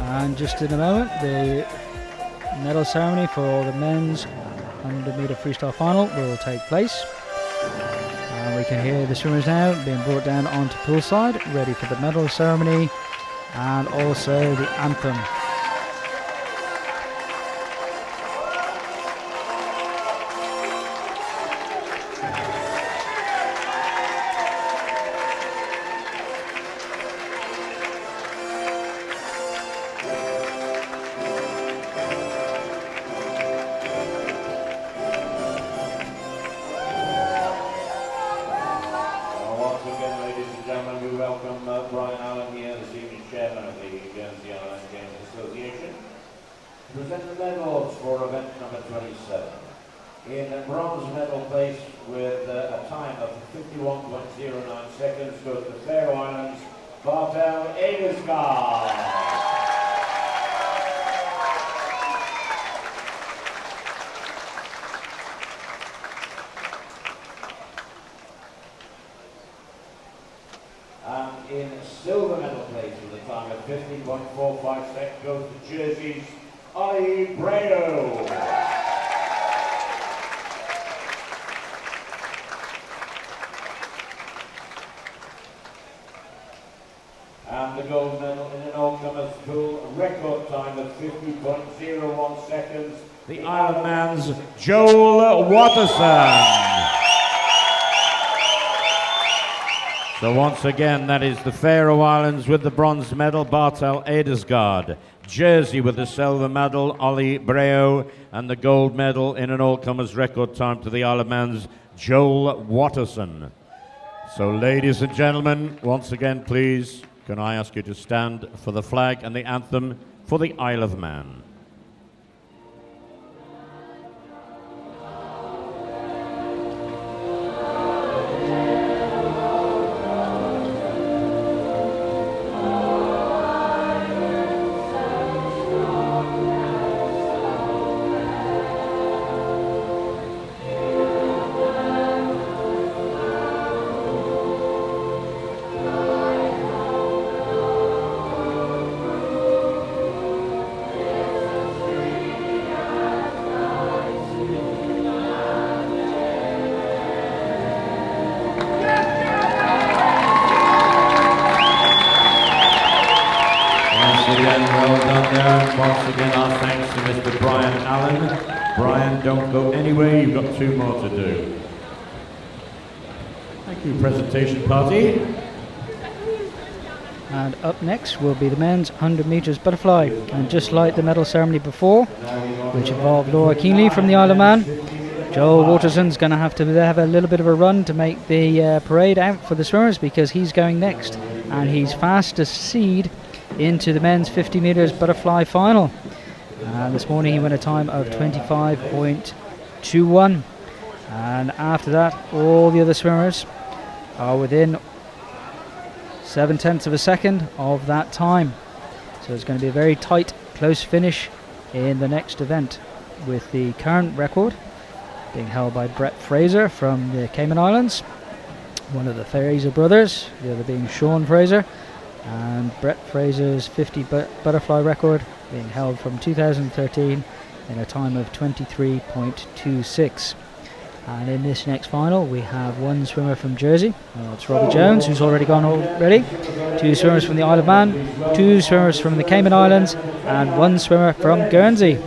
And just in a moment, the medal ceremony for the men's 100-meter freestyle final will take place. And we can hear the swimmers now being brought down onto poolside, ready for the medal ceremony and also the anthem. Brian Allen here, the senior chairman of the Guernsey Island Games Association, to present the medals for event number 27. In bronze medal place with a time of 51.09 seconds goes to Faroe Islands, Bartel Eidesgaard. And in silver medal place with a time of 15.45 seconds goes to Jersey's Ollie Brado. And the gold medal in an all-comers pool, record time of 50.01 seconds, the Isle of Man's Joel Watterson. So once again, that is the Faroe Islands with the bronze medal, Bartel Eidesgaard. Jersey with the silver medal, Ollie Breo. And the gold medal in an all-comers record time to the Isle of Man's Joel Watterson. So ladies and gentlemen, once again, please, can I ask you to stand for the flag and the anthem for the Isle of Man. Well done there. Once again, our thanks to Mr. Brian Allen. Brian, don't go anywhere. You've got two more to do. Thank you, presentation party. And up next will be the men's 100 metres butterfly. And just like the medal ceremony before, which involved Laura Keenley from the Isle of Man, Joel Watterson's going to have a little bit of a run to make the parade out for the swimmers, because he's going next. And he's fastest seed into the men's 50 metres butterfly final. This morning he went a time of 25.21, and after that all the other swimmers are within 0.7 of a second of that time. So it's going to be a very tight, close finish in the next event, with the current record being held by Brett Fraser from the Cayman Islands, one of the Fraser brothers, the other being Sean Fraser. and Brett Fraser's 50 butterfly record being held from 2013 in a time of 23.26. And in this next final we have one swimmer from Jersey, it's Robbie Jones, who's already gone already, 2 swimmers from the Isle of Man, 2 swimmers from the Cayman Islands, and 1 swimmer from Guernsey.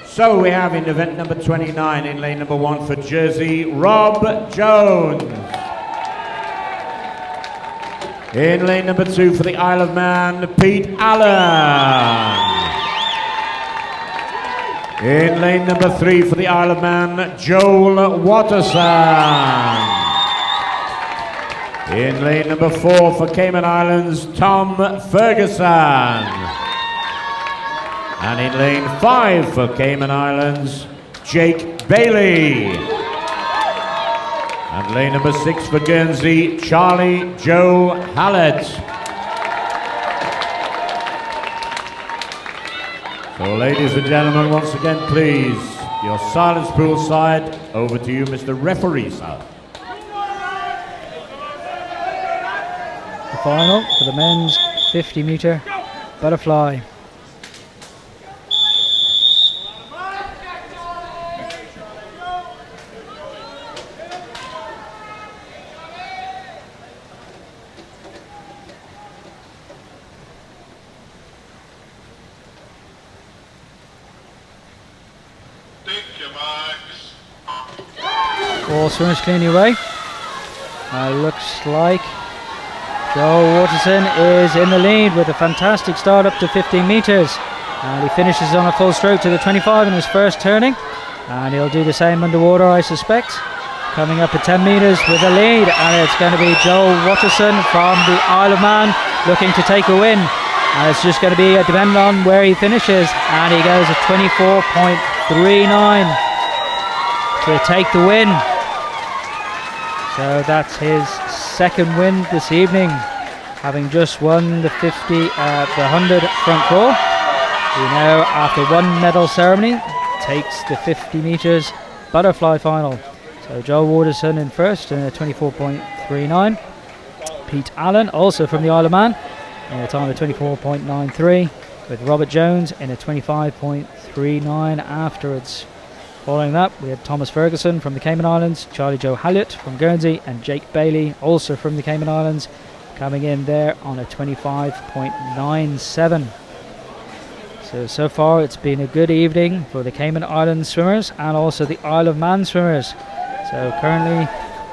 So we have in event number 29 in lane number 1 for Jersey, Rob Jones. In lane number 2 for the Isle of Man, Pete Allen. In lane number 3 for the Isle of Man, Joel Watterson. In lane number 4 for Cayman Islands, Tom Ferguson. And in lane 5 for Cayman Islands, Jake Bailey. And lane number 6 for Guernsey, Charlie Joe Hallett. So ladies and gentlemen, once again please, your silence poolside, over to you Mr. Referee, sir. The final for the men's 50 metre butterfly. All swimmers cleanly away. Looks like Joel Watterson is in the lead with a fantastic start up to 15 metres. And he finishes on a full stroke to the 25 in his first turning. And he'll do the same underwater, I suspect. Coming up at 10 metres with a lead. And it's going to be Joel Watterson from the Isle of Man looking to take a win. And it's just going to be depending on where he finishes. And he goes at 24.39 to take the win. So that's his second win this evening, having just won the 100 front crawl. He now, after one medal ceremony, takes the 50 metres butterfly final. So Joel Watterson in first in a 24.39. Pete Allen, also from the Isle of Man, in a time of 24.93, with Robert Jones in a 25.39 afterwards. Following that, we had Thomas Ferguson from the Cayman Islands, Charlie Joe Hallett from Guernsey, and Jake Bailey, also from the Cayman Islands, coming in there on a 25.97. So far it's been a good evening for the Cayman Islands swimmers and also the Isle of Man swimmers. So currently,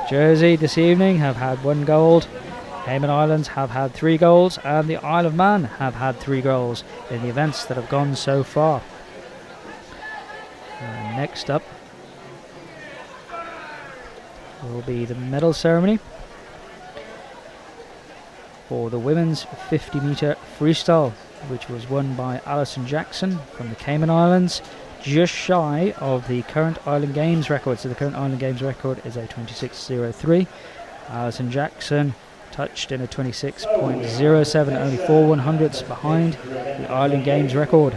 Jersey this evening have had 1 gold, Cayman Islands have had 3 golds, and the Isle of Man have had 3 golds in the events that have gone so far. Next up will be the medal ceremony for the women's 50 metre freestyle, which was won by Alison Jackson from the Cayman Islands, just shy of the current Island Games record. So the current Island Games record is a 26.03. Alison Jackson touched in a 26.07, only 4 100ths behind the Island Games record.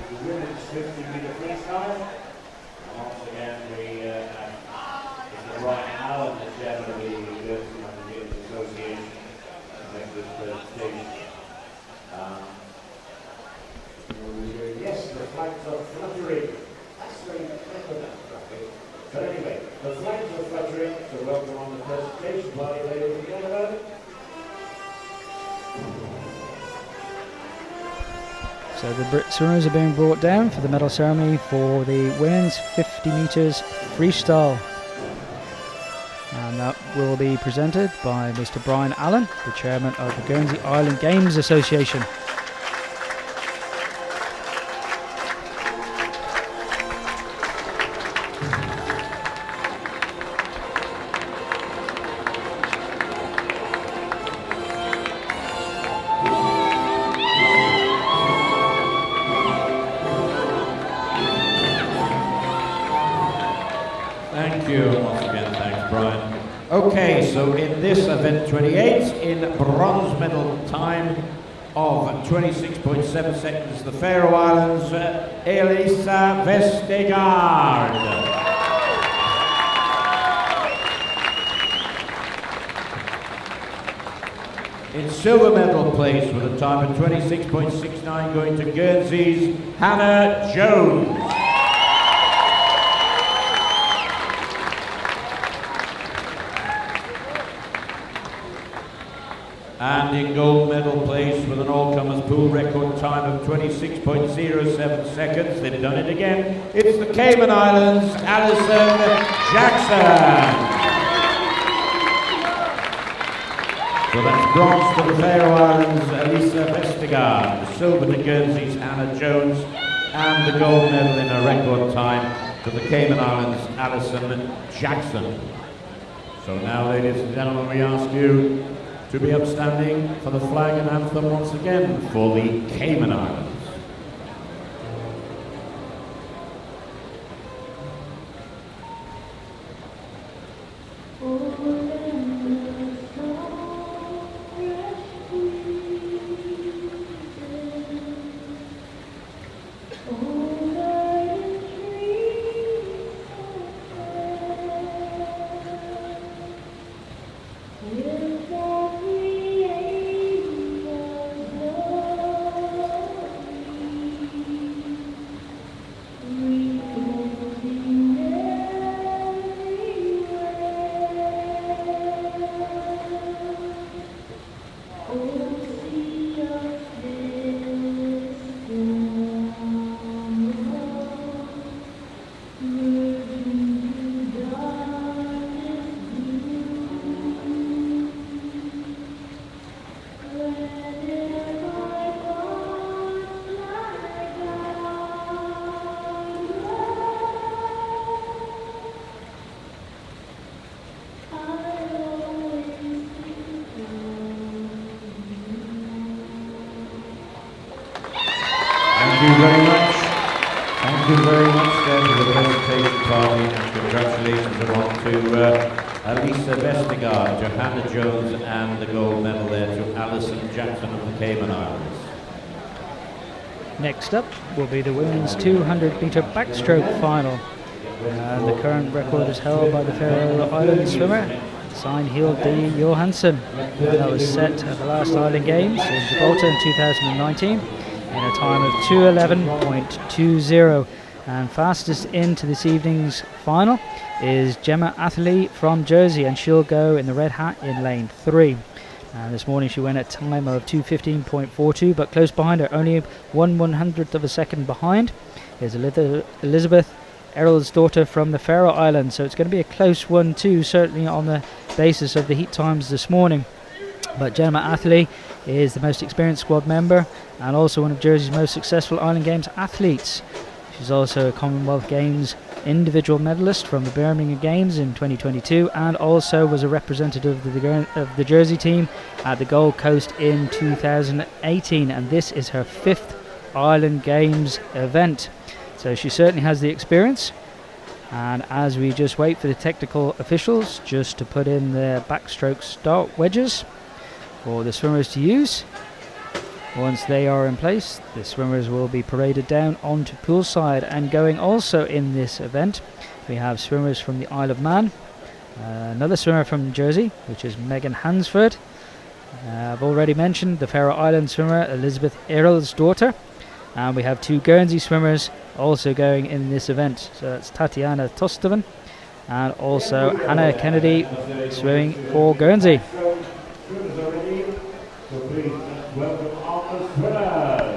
So the swimmers are being brought down for the medal ceremony for the women's 50 metres freestyle. And that will be presented by Mr. Brian Allen, the chairman of the Guernsey Island Games Association. Thank you once again. Thanks, Brian. Okay, so in this event 28, in bronze medal time of 26.7 seconds, the Faroe Islands, Elisa Vestegard. In silver medal place with a time of 26.69 going to Guernsey's Hannah Jones. And in gold medal place with an all-comers pool record time of 26.07 seconds. They've done it again. It's the Cayman Islands, Alison Jackson. So that's bronze to the Faroe Islands, Elisa Vestegard, silver to Guernsey's Hannah Jones, and the gold medal in a record time to the Cayman Islands, Alison Jackson. So now, ladies and gentlemen, we ask you to be upstanding for the flag and anthem once again for the Cayman Islands. Thank you very much. Thank you very much then to the presentation party, and congratulations are on to Elisa Vestegard, Johanna Jones, and the gold medal there to Alison Jackson of the Cayman Islands. Next up will be the women's 200-metre backstroke final. And the current record is held by the Faroe Islands swimmer, Signhild D. Johansson. That was set at the last Island Games in Gibraltar in 2019 in a time of 2:11.20. And fastest into this evening's final is Gemma Atherley from Jersey, and she'll go in the red hat in lane 3. And this morning she went at a time of 2:15.42, but close behind her, only 1/100th of a second behind, is Elizabeth Earlsdottir from the Faroe Islands. So it's going to be a close one too, certainly on the basis of the heat times this morning. But Gemma Atherley is the most experienced squad member and also one of Jersey's most successful Island Games athletes. She's also a Commonwealth Games individual medalist from the Birmingham Games in 2022, and also was a representative of the Jersey team at the Gold Coast in 2018, and this is her 5th Island Games event. So she certainly has the experience. And as we just wait for the technical officials just to put in their backstroke start wedges for the swimmers to use, once they are in place, the swimmers will be paraded down onto poolside. And going also in this event, we have swimmers from the Isle of Man, another swimmer from Jersey, which is Megan Hansford. I've already mentioned the Faroe Island swimmer Elizabeth Earlsdottir, and we have 2 Guernsey swimmers also going in this event. So that's Tatiana Tostovan and also Hannah Kennedy swimming for Guernsey. Welcome on the swimmers.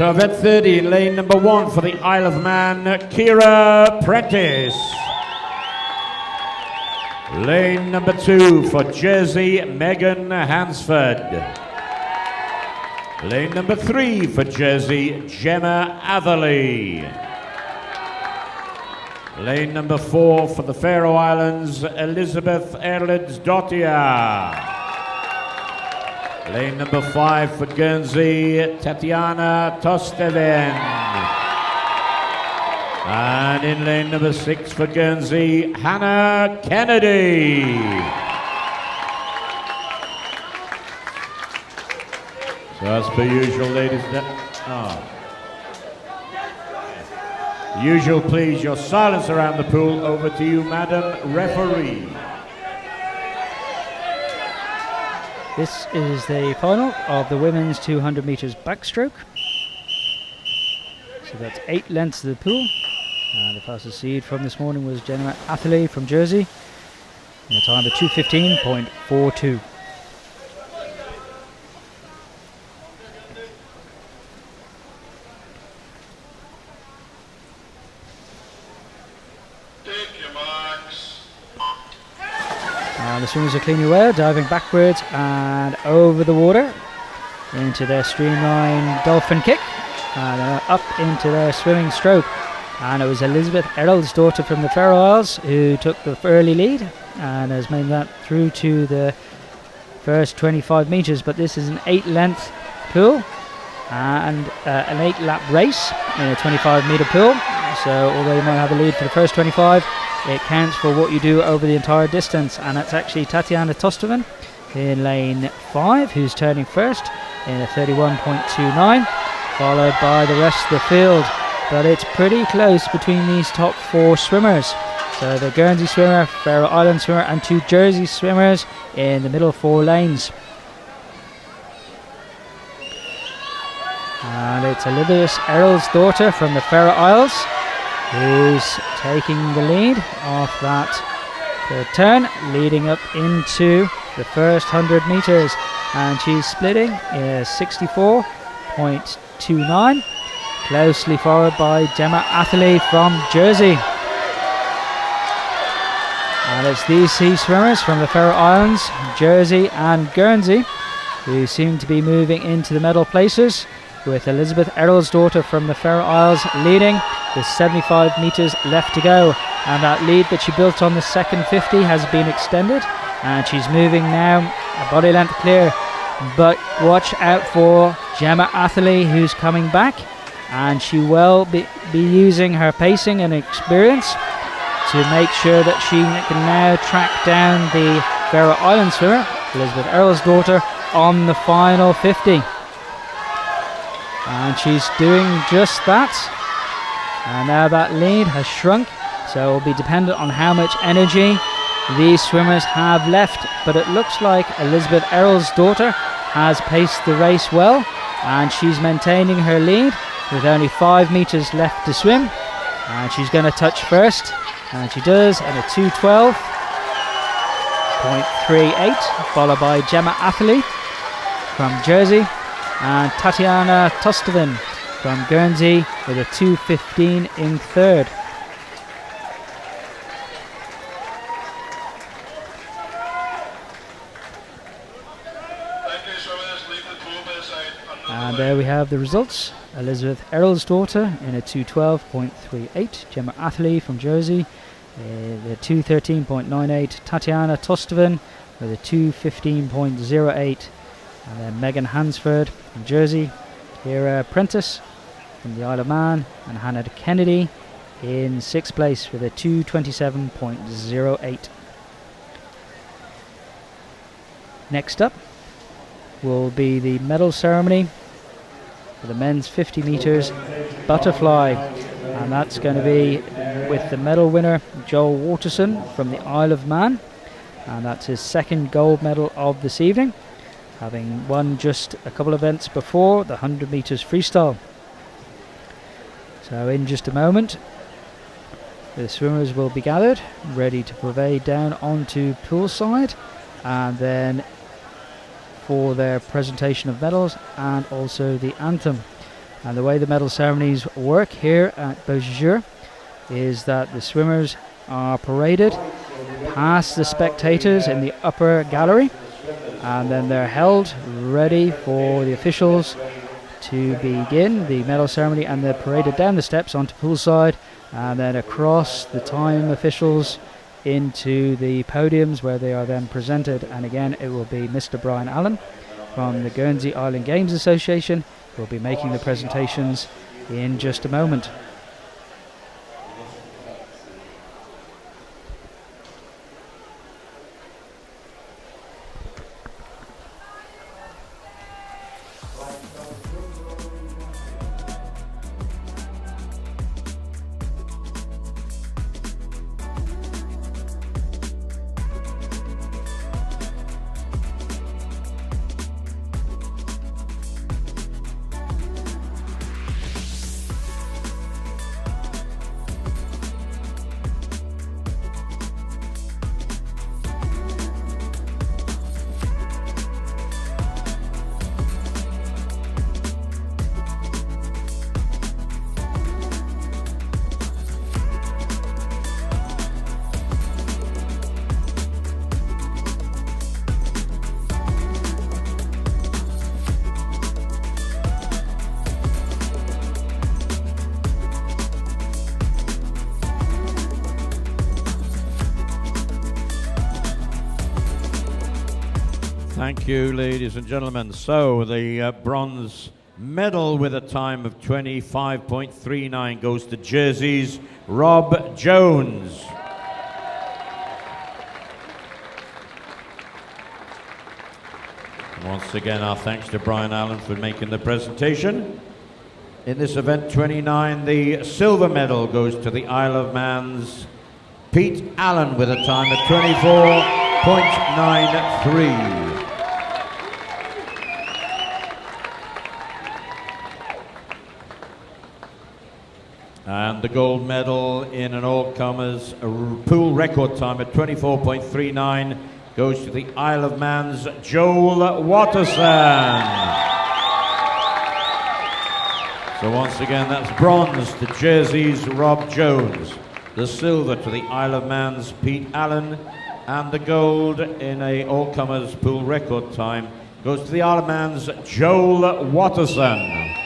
So event 30 in lane number 1 for the Isle of Man, Ciara Prentice. Lane number 2 for Jersey, Megan Hansford. Lane number 3 for Jersey, Gemma Atherley. Lane number 4 for the Faroe Islands, Elizabeth Erlidsdottir. Lane number 5 for Guernsey, Tatiana Tosteven. And in lane number 6 for Guernsey, Hannah Kennedy. So as per usual, ladies and gentlemen. Usual, please, your silence around the pool. Over to you, Madam Referee. This is the final of the women's 200 metres backstroke. So that's 8 lengths of the pool. And the fastest seed from this morning was Gemma Atherley from Jersey in a time of 2:15.42. The swimmers are cleanly aware, diving backwards and over the water into their streamline dolphin kick and up into their swimming stroke. And it was Elizabeth Erlidsdottir from the Faroe Isles who took the early lead and has made that through to the first 25 metres. But this is an 8-length pool and an 8-lap race in a 25-metre pool. So although you might have a lead for the first 25, it counts for what you do over the entire distance. And it's actually Tatiana Tosteven in lane 5 who's turning first in a 31.29, followed by the rest of the field. But it's pretty close between these top 4 swimmers. So the Guernsey swimmer, Faroe Island swimmer and 2 Jersey swimmers in the middle 4 lanes. And it's Elizabeth Erlidsdottir from the Faroe Isles who's taking the lead off that third turn, leading up into the first 100 metres. And she's splitting 64.29, closely followed by Gemma Atherley from Jersey. And it's these sea swimmers from the Faroe Islands, Jersey and Guernsey who seem to be moving into the medal places, with Elizabeth Erlidsdottir from the Faroe Isles leading with 75 metres left to go. And that lead that she built on the second 50 has been extended and she's moving now a body length clear. But watch out for Gemma Atherley who's coming back, and she will be using her pacing and experience to make sure that she can now track down the Faroe Island swimmer, Elizabeth Erlidsdottir, on the final 50. And she's doing just that. And now that lead has shrunk, so it will be dependent on how much energy these swimmers have left. But it looks like Elizabeth Erlidsdottir has paced the race well, and she's maintaining her lead with only 5 metres left to swim. And she's going to touch first, and she does at a 2:12.38, followed by Gemma Atherley from Jersey and Tatiana Tosteven from Guernsey with a 2:15 in third. And there we have the results. Elizabeth Erlidsdottir in a 2:12.38, Gemma Atherley from Jersey the 2:13.98, Tatiana Tosteven with a 2:15.08, and then Megan Hansford from Jersey, Ciara Prentice from the Isle of Man, and Hannah Kennedy in 6th place with a 2:27.08. Next up will be the medal ceremony for the men's 50 metres butterfly, and that's going to be with the medal winner Joel Waterson from the Isle of Man, and that's his 2nd gold medal of this evening, having won just a couple of events before, the 100 metres freestyle. So in just a moment the swimmers will be gathered, ready to parade down onto poolside, and then for their presentation of medals and also the anthem. And the way the medal ceremonies work here at Beausejour is that the swimmers are paraded past the spectators in the upper gallery, and then they're held ready for the officials to begin the medal ceremony, and they're paraded down the steps onto poolside and then across the time officials into the podiums where they are then presented. And again, it will be Mr. Brian Allen from the Guernsey Island Games Association who will be making the presentations in just a moment. Thank you, ladies and gentlemen. So the bronze medal with a time of 25.39 goes to Jersey's Rob Jones. Once again, our thanks to Brian Allen for making the presentation. In this event 29, the silver medal goes to the Isle of Man's Pete Allen with a time of 24.93. And the gold medal in an all-comers pool record time at 24.39 goes to the Isle of Man's Joel Watterson. So once again, that's bronze to Jersey's Rob Jones, the silver to the Isle of Man's Pete Allen, and the gold in a all-comers pool record time goes to the Isle of Man's Joel Watterson.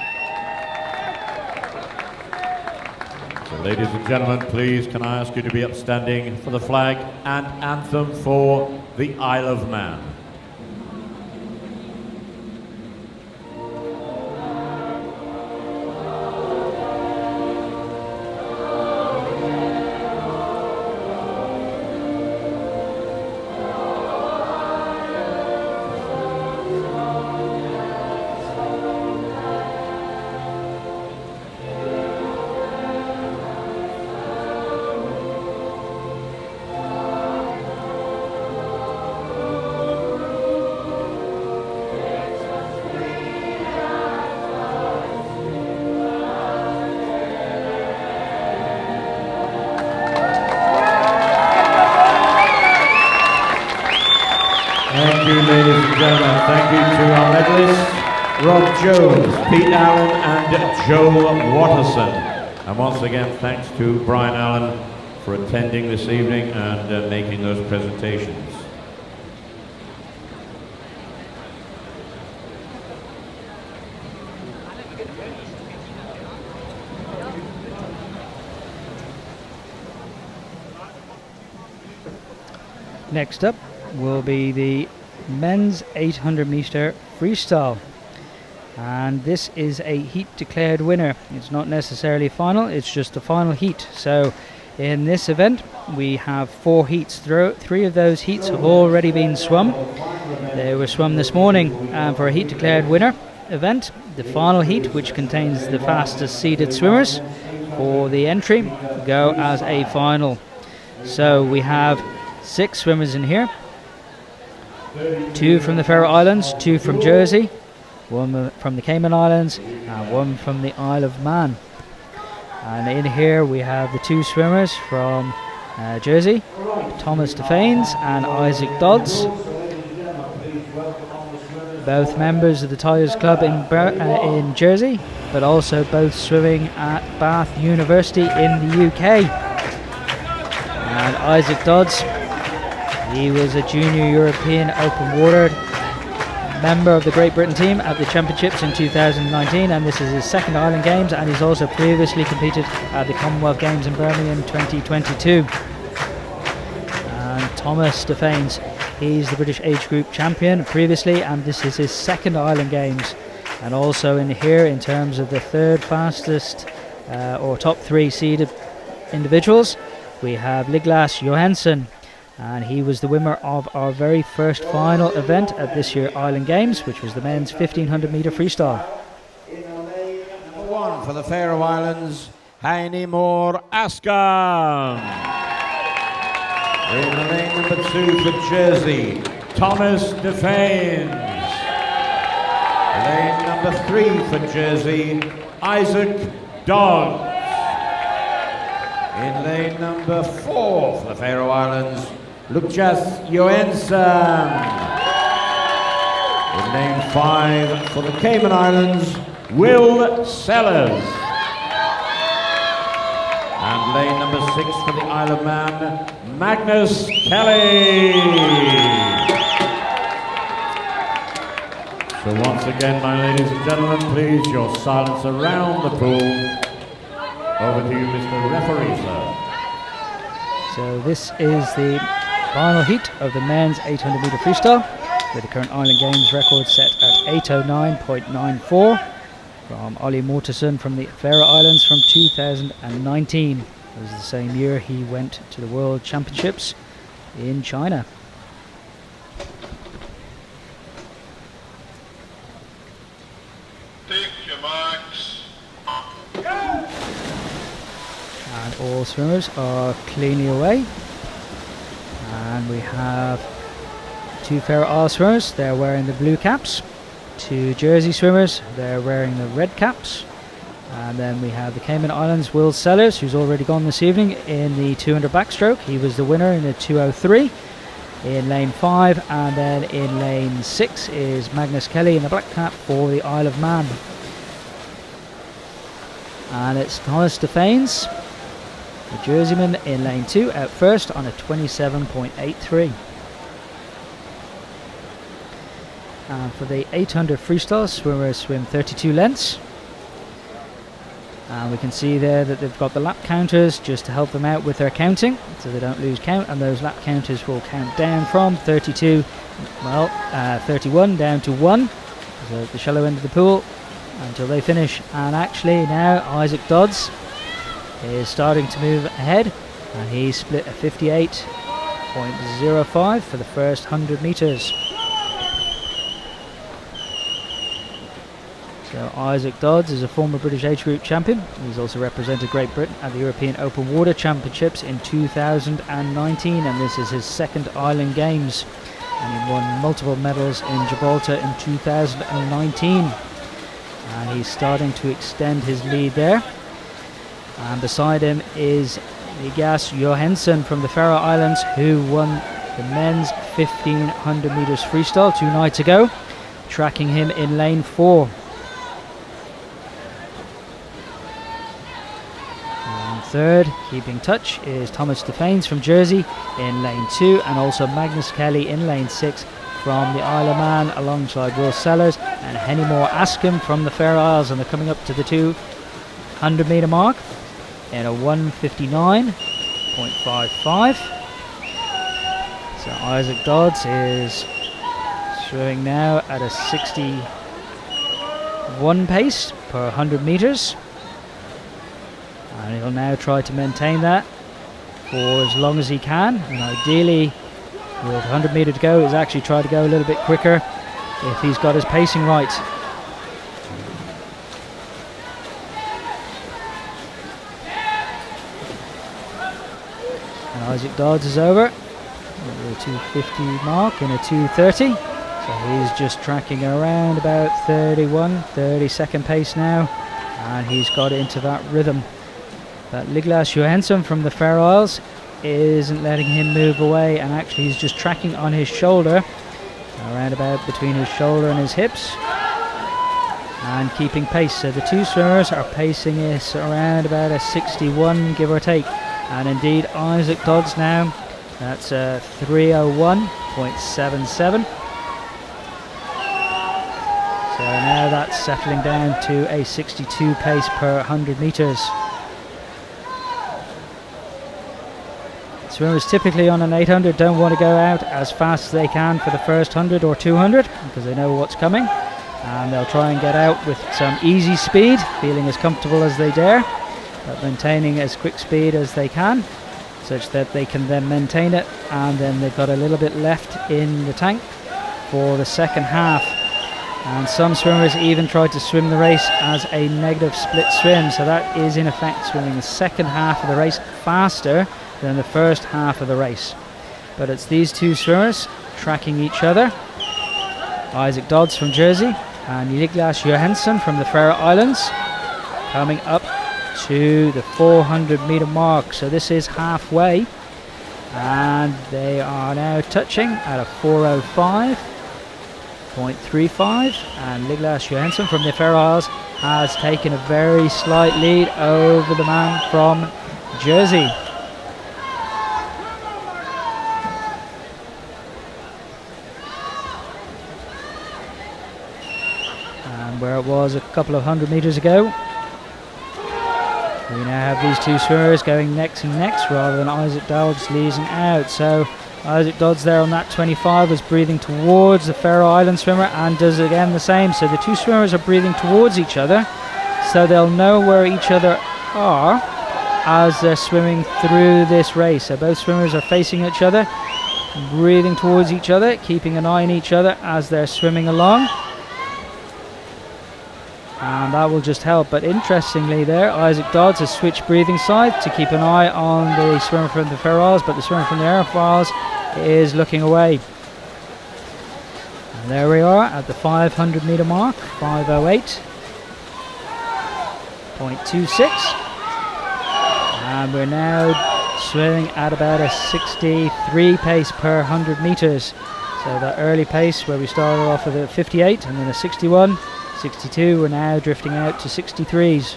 Ladies and gentlemen, please can I ask you to be upstanding for the flag and anthem for the Isle of Man. Thank you, ladies and gentlemen. Thank you to our medalists, Rob Jones, Pete Allen, and Joel Watterson. And once again, thanks to Brian Allen for attending this evening and making those presentations. Next up will be the men's 800 meter freestyle, and this is a heat declared winner. It's not necessarily final, it's just a final heat. So in this event we have 4 heats. 3 of those heats have already been swum. They were swum this morning, and for a heat declared winner event, the final heat, which contains the fastest seeded swimmers for the entry, go as a final. So we have 6 swimmers in here. 2 from the Faroe Islands, 2 from Jersey, 1 from the Cayman Islands, and 1 from the Isle of Man. And in here we have the 2 swimmers from Jersey, Thomas Defanes and Isaac Dodds. both members of the Tigers Club in Jersey, but also both swimming at Bath University in the UK. And Isaac Dodds, he was a junior European open water member of the Great Britain team at the Championships in 2019, and this is his second Island Games, and he's also previously competed at the Commonwealth Games in Birmingham 2022. And Thomas Defanes, he's the British age group champion previously, and this is his second Island Games. And also in here, in terms of the third fastest or top 3 seeded individuals, we have Liglas Johansson, and he was the winner of our very first final event at this year's Island Games, which was the men's 1500 metre freestyle. Number 1 for the Faroe Islands, Heini Moore Askham. In lane number 2 for Jersey, Thomas Defanes. Lane number 3 for Jersey, Isaac Dodds. In lane number 4 for the Faroe Islands, Lukas Johansson. In lane 5 for the Cayman Islands, Will Sellers. And lane number 6 for the Isle of Man, Magnus Kelly. So once again, my ladies and gentlemen, please, your silence around the pool. Over to you, Mr. Referee, sir. So this is the final heat of the men's 800 metre freestyle, with the current Island Games record set at 8:09.94 from Ollie Mortensen from the Faroe Islands from 2019. It was the same year he went to the World Championships in China. And all swimmers are cleanly away. And we have 2 Faroe Isle swimmers, they're wearing the blue caps. 2 Jersey swimmers, they're wearing the red caps. And then we have the Cayman Islands, Will Sellers, who's already gone this evening in the 200 backstroke. He was the winner in the 2:03 in lane 5. And then in lane 6 is Magnus Kelly in the black cap for the Isle of Man. And it's Thomas Defanes, the Jerseyman, in lane 2 out first on a 27.83. And for the 800 freestyle, swimmers swim 32 lengths. And we can see there that they've got the lap counters just to help them out with their counting, so they don't lose count, and those lap counters will count down from 31 down to 1, so at the shallow end of the pool, until they finish. And actually now Isaac Dodds is starting to move ahead, and he's split a 58.05 for the first 100 metres. So Isaac Dodds is a former British age group champion. He's also represented Great Britain at the European Open Water Championships in 2019, and this is his second Island Games, and he won multiple medals in Gibraltar in 2019. And he's starting to extend his lead there. And beside him is Liglas Johansson from the Faroe Islands, who won the men's 1500 metres freestyle 2 nights ago, tracking him in lane 4. And third, keeping touch, is Thomas Defanes from Jersey in lane 2, and also Magnus Kelly in lane 6 from the Isle of Man, alongside Will Sellers and Heini Moore Askham from the Faroe Isles, and they're coming up to the 200 metre mark in a 1:59.55. So Isaac Dodds is swimming now at a 61 pace per 100 metres, and he'll now try to maintain that for as long as he can, and ideally with 100 metre to go, he's actually tried to go a little bit quicker if he's got his pacing right. And Isaac Dodds is over the 250 mark in a 2:30, so he's just tracking around about 30-second pace now, and he's got into that rhythm. But Liglas Johansson from the Faroe Isles isn't letting him move away, and actually he's just tracking on his shoulder around about between his shoulder and his hips, and keeping pace. So the two swimmers are pacing this around about a 61, give or take. And indeed, Isaac Dodds now, that's a 3:01.77. So now that's settling down to a 62 pace per 100 meters. Swimmers typically on an 800 don't want to go out as fast as they can for the first 100 or 200 because they know what's coming, and they'll try and get out with some easy speed, feeling as comfortable as they dare, but maintaining as quick speed as they can, such that they can then maintain it, and then they've got a little bit left in the tank for the second half. And some swimmers even try to swim the race as a negative split swim, so that is in effect swimming the second half of the race faster than the first half of the race. But it's these two swimmers tracking each other, Isaac Dodds from Jersey and Niklas Johansson from the Faroe Islands, coming up to the 400 meter mark. So this is halfway, and they are now touching at a 4:05.35, and Niklas Johansson from the Faroe Isles has taken a very slight lead over the man from Jersey. And where it was a couple of 100 meters ago, we now have these two swimmers going neck and neck rather than Isaac Dodds losing out. So Isaac Dodds there on that 25 was breathing towards the Faroe Island swimmer and does again the same. So the two swimmers are breathing towards each other, so they'll know where each other are as they're swimming through this race. So both swimmers are facing each other, breathing towards each other, keeping an eye on each other as they're swimming along. And that will just help. But interestingly there, Isaac Dodds has switched breathing side to keep an eye on the swimmer from the Faroe Isles, but the swimmer from the Faroe Isles is looking away. And there we are at the 500 meter mark, 5:08.26. And we're now swimming at about a 63 pace per 100 meters. So that early pace where we started off with a 58 and then a 61, 62, we're now drifting out to 63s.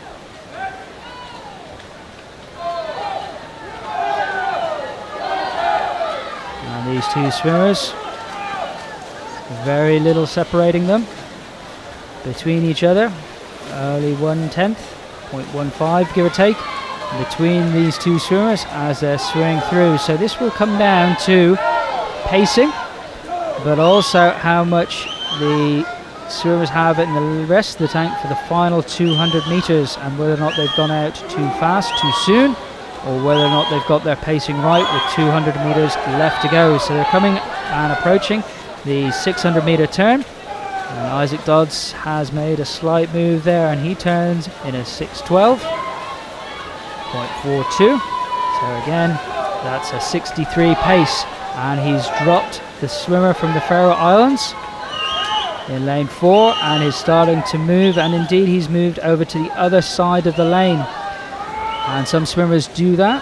And these two swimmers, very little separating them between each other, only 1/10.15 give or take between these two swimmers as they're swimming through. So this will come down to pacing, but also how much the swimmers have in the rest of the tank for the final 200 meters, and whether or not they've gone out too fast, too soon, or whether or not they've got their pacing right with 200 meters left to go. So they're coming and approaching the 600 meter turn, and Isaac Dodds has made a slight move there, and he turns in a 6:12.42. So again, that's a 63 pace, and he's dropped the swimmer from the Faroe Islands in lane 4 and is starting to move, and indeed he's moved over to the other side of the lane. And some swimmers do that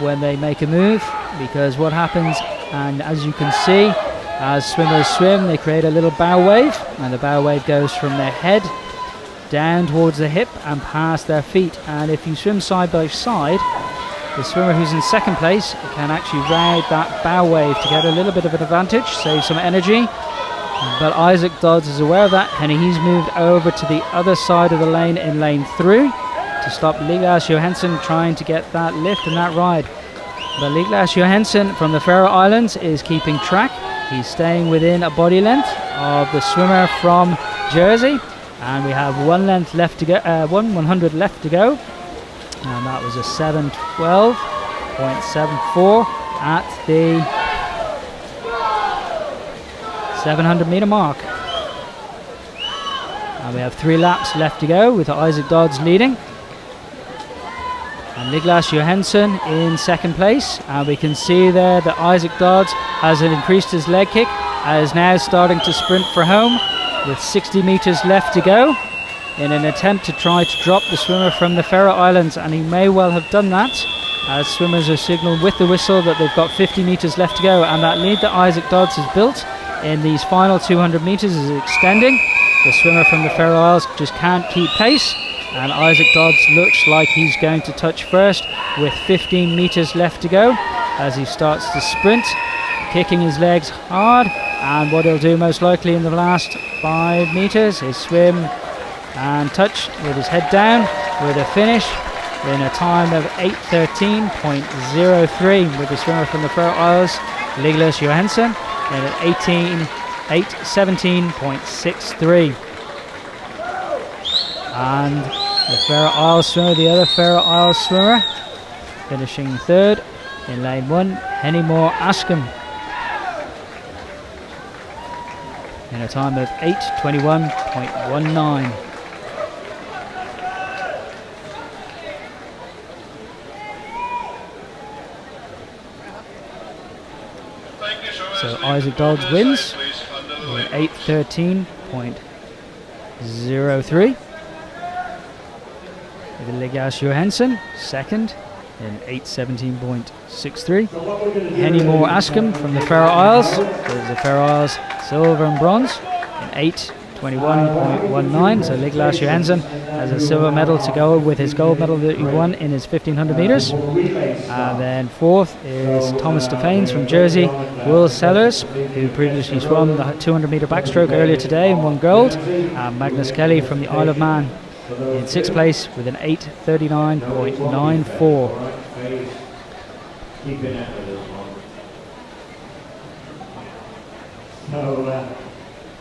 when they make a move, because what happens, and as you can see, as swimmers swim, they create a little bow wave, and the bow wave goes from their head down towards the hip and past their feet. And if you swim side by side, the swimmer who's in second place can actually ride that bow wave to get a little bit of an advantage, save some energy. But Isaac Dodds is aware of that, and he's moved over to the other side of the lane in lane 3 to stop Niklas Johansson trying to get that lift and that ride. But Niklas Johansson from the Faroe Islands is keeping track. He's staying within a body length of the swimmer from Jersey, and we have 100 left to go, and that was a 7:12.74 at the 700 meter mark. And we have 3 laps left to go with Isaac Dodds leading and Niklas Johansson in second place. And we can see there that Isaac Dodds has increased his leg kick and is now starting to sprint for home with 60 meters left to go in an attempt to try to drop the swimmer from the Faroe Islands, and he may well have done that as swimmers are signalled with the whistle that they've got 50 meters left to go. And that lead that Isaac Dodds has built in these final 200 metres is extending. The swimmer from the Faroe Isles just can't keep pace, and Isaac Dodds looks like he's going to touch first with 15 metres left to go as he starts to sprint, kicking his legs hard, and what he'll do most likely in the last 5 metres is swim and touch with his head down with a finish in a time of 8:13.03 with the swimmer from the Faroe Isles, Liglas Johansson, and at 8:17.63. And the Faroe Isles swimmer, the other Faroe Isles swimmer, finishing third in lane 1, Henimor Askum, in a time of 8:21.19. So Isaac Dodds wins with 8:13.03. Liglas Johansson second in 8:17.63. Henimor Askum from the Faroe Isles, the Faroe Isles silver and bronze in 8:21.19. So Liglas Johansson has a silver medal to go with his gold medal that he won in his 1500 metres. And then fourth is Thomas Stefanes from Jersey, Will Sellers, who previously swam the 200 metre backstroke earlier today and won gold, and Magnus Kelly from the Isle of Man in 6th place with an 8:39.94.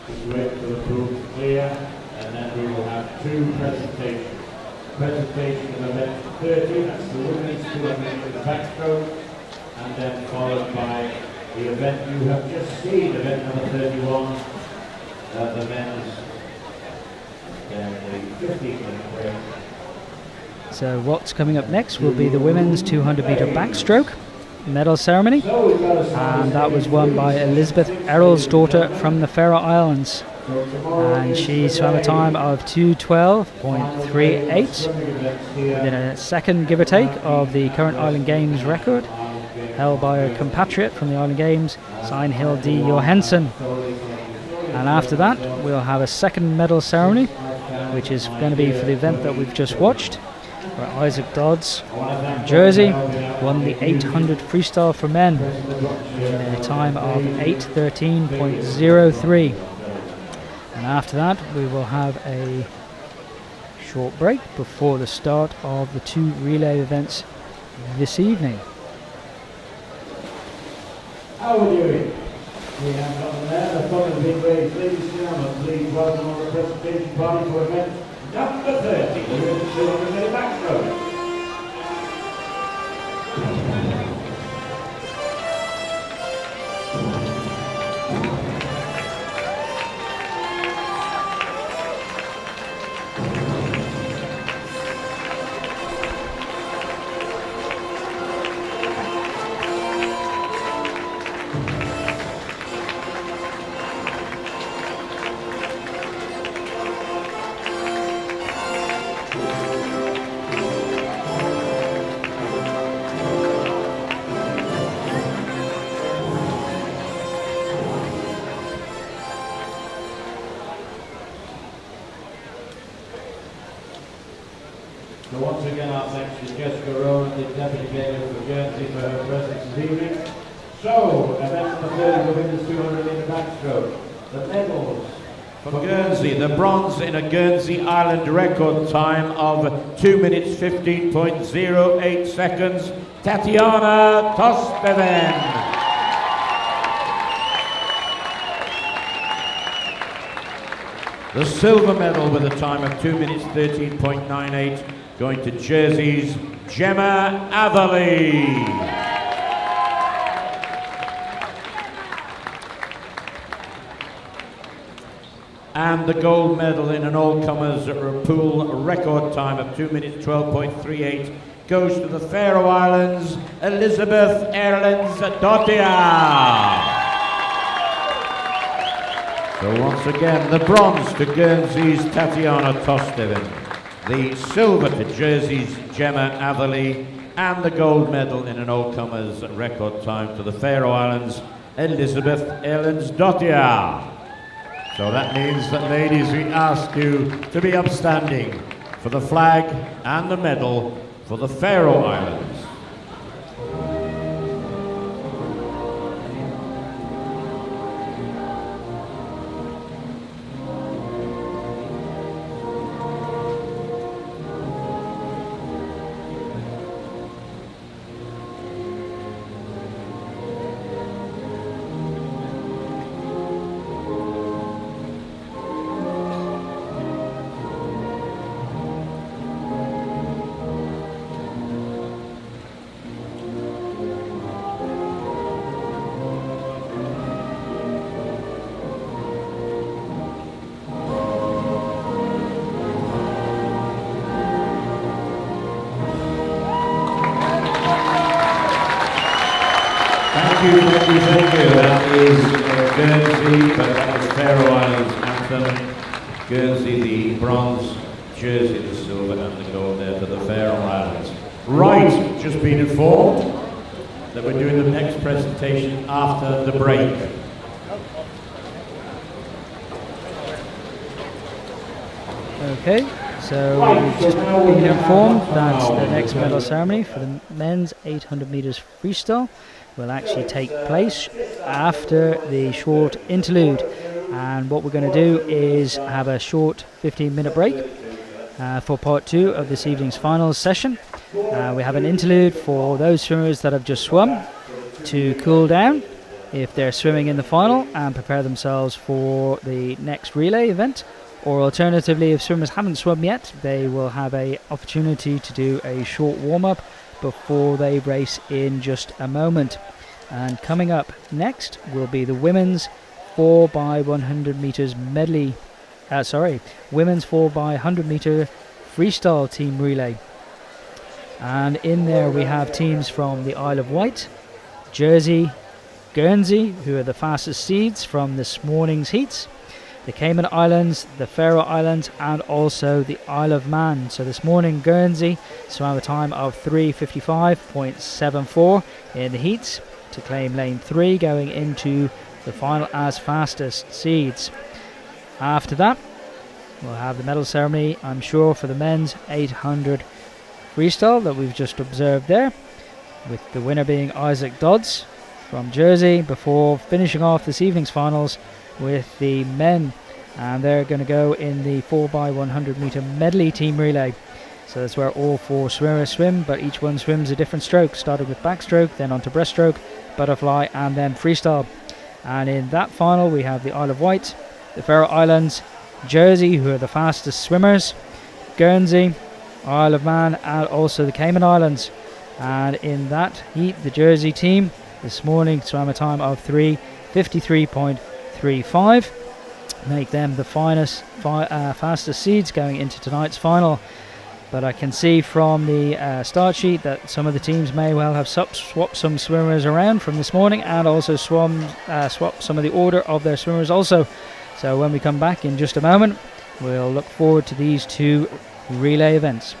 Just wait for the pool to clear, and then we will have 2 presentations. Presentation of event 30, that's the women's 200 metre backstroke, and then followed by the event you have just seen, event number 31, the men's, then the 15-minute break. So what's coming up next will be the women's 200 metre backstroke medal ceremony, and that was won by Elizabeth Errolsdottir from the Faroe Islands, and she swam a time of 2:12.38 within a second, give or take, of the current Island Games record held by a compatriot from the Island Games, Seinhild D. Johansson. And after that we'll have a second medal ceremony, which is going to be for the event that we've just watched, where Isaac Dodds from Jersey won the 800 freestyle for men in a time of 8:13.03. And after that we will have a short break before the start of the 2 relay events this evening. How are we doing? We have got there the fun of big race. Ladies and gentlemen, please welcome on the presentation party for event number 30, the women's 200 metre backstroke. So once again our thanks to Jessica Rowan, the Deputy Bailiff for Guernsey, for her presence this evening. So, event number 30 women's 200 metre backstroke. The medals for Guernsey, the bronze in a Guernsey Island record time of 2 minutes 15.08 seconds, Tatiana Tosteven. The silver medal with a time of 2 minutes 13.98 going to Jersey's Gemma Atherley. And the gold medal in an all-comers pool record time of 2 minutes 12.38 goes to the Faroe Islands, Elizabeth Erlendsdottir. So once again, the bronze to Guernsey's Tatiana Tosteven, the silver to Jersey's Gemma Atherley, and the gold medal in an all-comers record time to the Faroe Islands, Elizabeth Ellensdottir. So that means that, ladies, we ask you to be upstanding for the flag and the medal for the Faroe Islands. Thank you. That is Guernsey, but that is Faroe Islands anthem. Guernsey, the bronze, Jersey, the silver, and the gold there for the Faroe Islands. Right, just been informed that we're doing the next presentation after the break. Okay, so we've just been informed that the next medal ceremony for the men's 800 meters freestyle will actually take place after the short interlude, and what we're going to do is have a short 15-minute break for part 2 of this evening's finals session. We have an interlude for those swimmers that have just swum to cool down if they're swimming in the final and prepare themselves for the next relay event, or alternatively, if swimmers haven't swum yet, they will have an opportunity to do a short warm-up before they race in just a moment. And coming up next will be the women's 4x100 meters medley, women's 4x100 meter freestyle team relay. And in there we have teams from the Isle of Wight, Jersey, Guernsey, who are the fastest seeds from this morning's heats, the Cayman Islands, the Faroe Islands, and also the Isle of Man. So this morning, Guernsey swam a time of 3:55.74 in the heats to claim lane 3, going into the final as fastest seeds. After that, we'll have the medal ceremony, I'm sure, for the men's 800 freestyle that we've just observed there, with the winner being Isaac Dodds from Jersey, before finishing off this evening's finals with the men, and they're going to go in the 4x100 meter medley team relay. So that's where all 4 swimmers swim, but each one swims a different stroke, starting with backstroke, then onto breaststroke, butterfly, and then freestyle. And in that final we have the Isle of Wight, the Faroe Islands, Jersey, who are the fastest swimmers, Guernsey, Isle of Man, and also the Cayman Islands. And in that heat, the Jersey team this morning swam a time of 3:53.35, make them the fastest seeds going into tonight's final. But I can see from the start sheet that some of the teams may well have swapped some swimmers around from this morning, and also swapped some of the order of their swimmers also. So when we come back in just a moment, we'll look forward to these 2 relay events.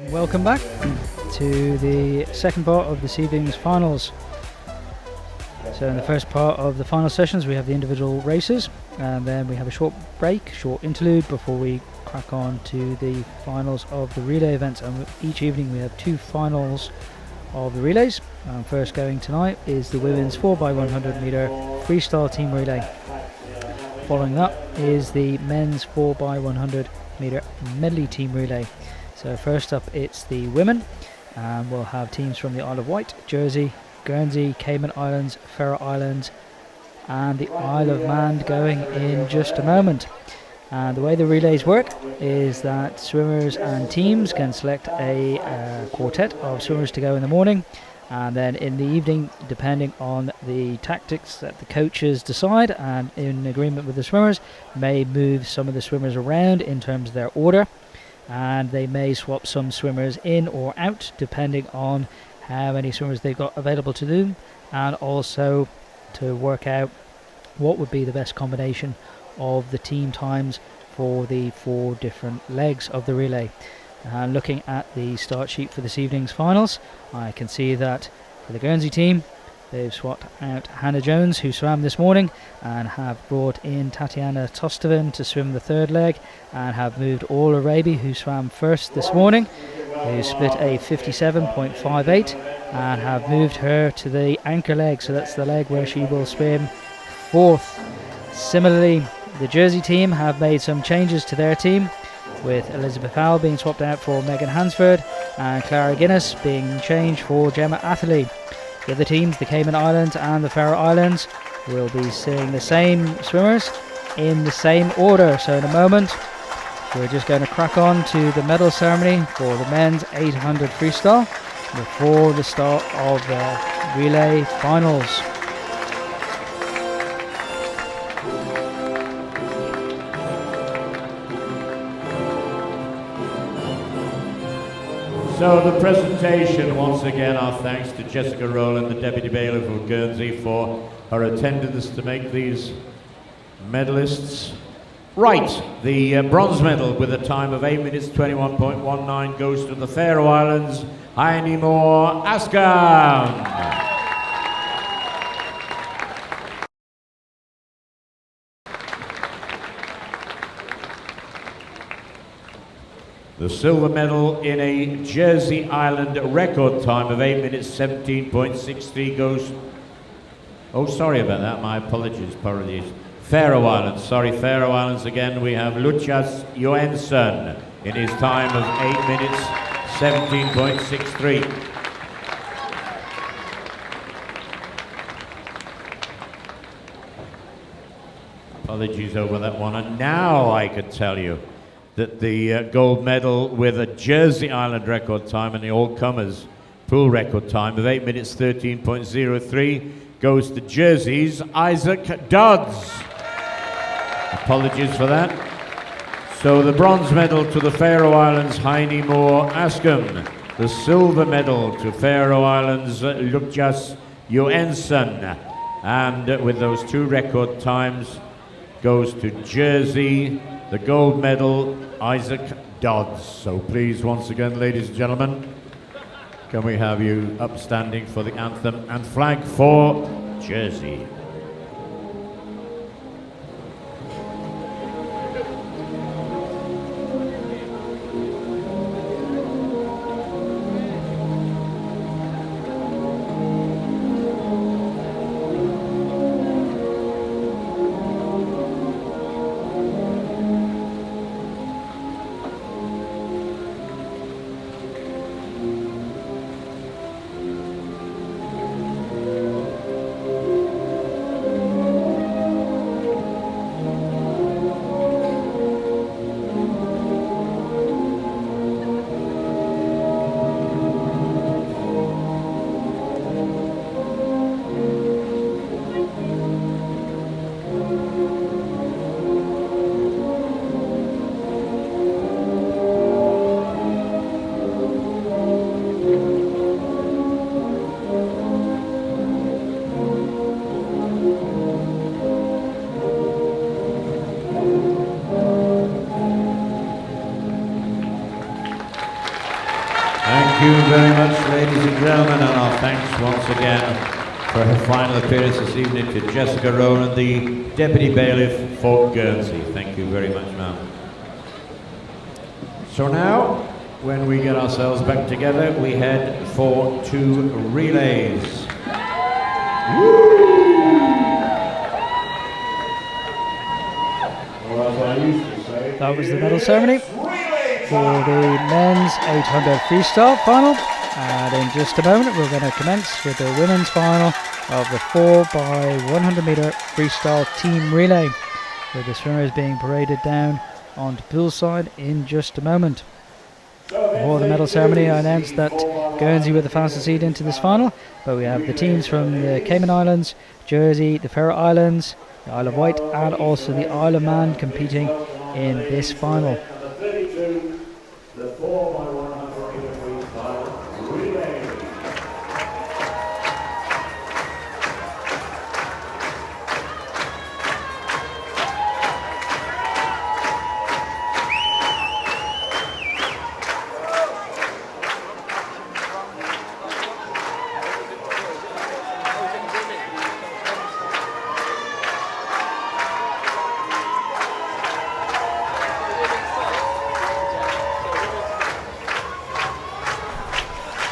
Welcome back to the second part of this evening's finals. So in the first part of the final sessions we have the individual races, and then we have a short break, short interlude before we crack on to the finals of the relay events. And each evening we have two finals of the relays. First going tonight is the women's 4x100 meter freestyle team relay. Following that is the men's 4x100 meter medley team relay. So first up it's the women, and we'll have teams from the Isle of Wight, Jersey, Guernsey, Cayman Islands, Faroe Islands and the Isle of Man going in just a moment. And the way the relays work is that swimmers and teams can select a quartet of swimmers to go in the morning, and then in the evening, depending on the tactics that the coaches decide and in agreement with the swimmers, may move some of the swimmers around in terms of their order, and they may swap some swimmers in or out depending on how many swimmers they've got available to them, and also to work out what would be the best combination of the team times for the 4 different legs of the relay. Looking at the start sheet for this evening's finals, I can see that for the Guernsey team they've swapped out Hannah Jones, who swam this morning, and have brought in Tatiana Tosteven to swim the third leg, and have moved Orla Raby, who swam first this morning, who split a 57.58, and have moved her to the anchor leg, so that's the leg where she will swim fourth. Similarly, the Jersey team have made some changes to their team, with Elizabeth Howell being swapped out for Megan Hansford and Clara Guinness being changed for Gemma Atherley. The other teams, the Cayman Islands and the Faroe Islands, will be seeing the same swimmers in the same order. So in a moment we're just going to crack on to the medal ceremony for the men's 800 freestyle before the start of the relay finals. So the presentation, once again, our thanks to Jessica Rowland, the Deputy Bailiff of Guernsey, for her attendance to make these medalists. Right, the bronze medal with a time of 8 minutes 21.19 goes to the Faroe Islands, Heini Moore Askam. The silver medal in a Jersey Island record time of 8 minutes 17.63 goes... Oh, sorry about that, my apologies. Faroe Islands, Faroe Islands again. We have Lukas Johansson in his time of 8 minutes 17.63. Apologies over that one. And now I can tell you that the gold medal with a Jersey Island record time and the all-comers pool record time of 8 minutes 13.03 goes to Jersey's Isaac Dodds. Apologies for that. So the bronze medal to the Faroe Islands, Heini Moore Askam. The silver medal to Faroe Islands, Lukas Johansson. And with those 2 record times goes to Jersey, The gold medal, Isaac Dodds. So please, once again, ladies and gentlemen, can we have you upstanding for the anthem and flag for Jersey? Thank you very much, ladies and gentlemen, and our thanks once again for her final appearance this evening to Jessica Rowland, the Deputy Bailiff for Guernsey. Thank you very much, ma'am. So now, when we get ourselves back together, we head for 2 relays. That was the medal ceremony for the men's 800 freestyle final, and in just a moment we're going to commence with the women's final of the 4x100 meter freestyle team relay, with the swimmers being paraded down onto poolside in just a moment. Before the medal ceremony, I announced that Guernsey were the fastest seed into this final, but we have the teams from the Cayman Islands, Jersey, the Faroe Islands, the Isle of Wight and also the Isle of Man competing in this final. The 4x100 meter freestyle relay.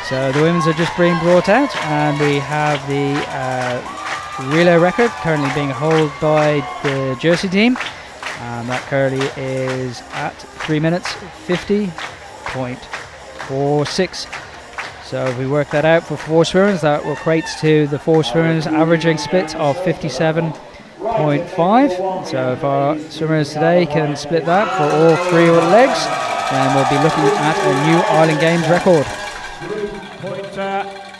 So the women's are just being brought out, and we have the relay record currently being held by the Jersey team, and that currently is at 3 minutes 50.46. So if we work that out for 4 swimmers, that equates to the 4 swimmers averaging split of 57.5. So if our swimmers today can split that for all 3 legs, then we'll be looking at a new Island Games record.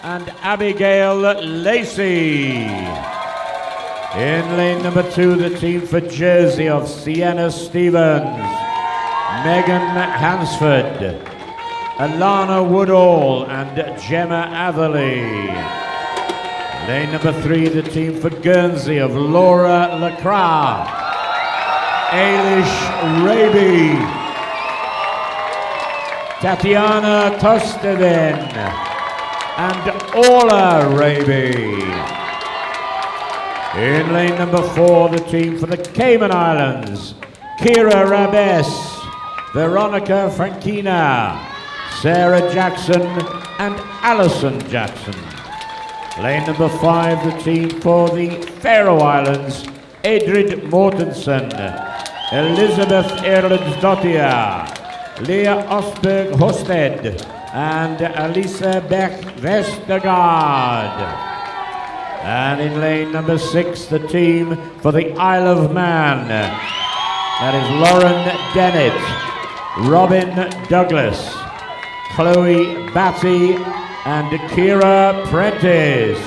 And Abigail Lacey. In lane number 2, the team for Jersey of Sienna Stevens, Megan Hansford, Alana Woodall and Gemma Atherley. Lane number 3, the team for Guernsey of Laura Lacroix, Ailish Raby, Tatiana Tostevin and Orla Raby. In lane number 4, the team for the Cayman Islands, Kira Rabes, Veronica Frankina, Sarah Jackson and Alison Jackson. Lane number 5, the team for the Faroe Islands, Edrid Mortensen, Elizabeth Erlendsdottir, Leah Osberg Hosted and Alisa Beck Vestergaard. And in lane number 6, the team for the Isle of Man. That is Lauren Dennett, Robin Douglas, Chloe Batty and Kira Prentice.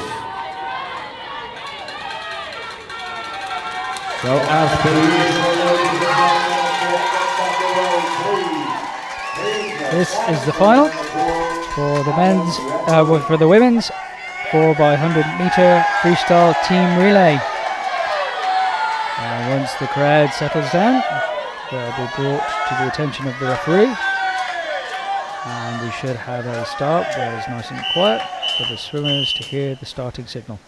So as per this is the final for the men's, for the women's 4x100 meter freestyle team relay. And once the crowd settles down, they'll be brought to the attention of the referee. And we should have a start where it's nice and quiet for the swimmers to hear the starting signal.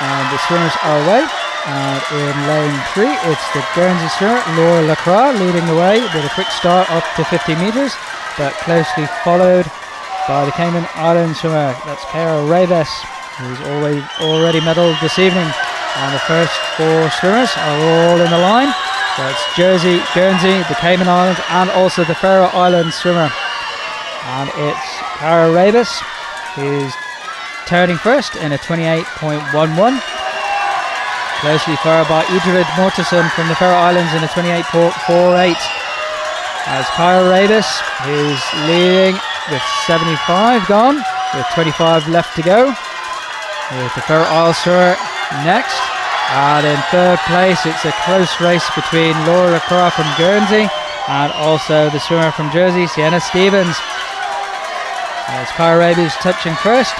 And the swimmers are away. And in lane 3, it's the Guernsey swimmer, Laura Lacroix, leading the way with a quick start up to 50 metres, but closely followed by the Cayman Island swimmer. That's Cara Reyes, who's already medalled this evening. And the first 4 swimmers are all in the line. So it's Jersey, Guernsey, the Cayman Islands, and also the Faroe Islands swimmer. And it's Cara Reyes who's turning first in a 28.11. Closely followed by Idrid Mortensen from the Faroe Islands in a 28.48. As Cara Reyes, who's leading with 75 gone, with 25 left to go. With the Faroe Isles swimmer next. And in third place, it's a close race between Laura Lacroix from Guernsey and also the swimmer from Jersey, Sienna Stevens. As Cara Reyes touching first.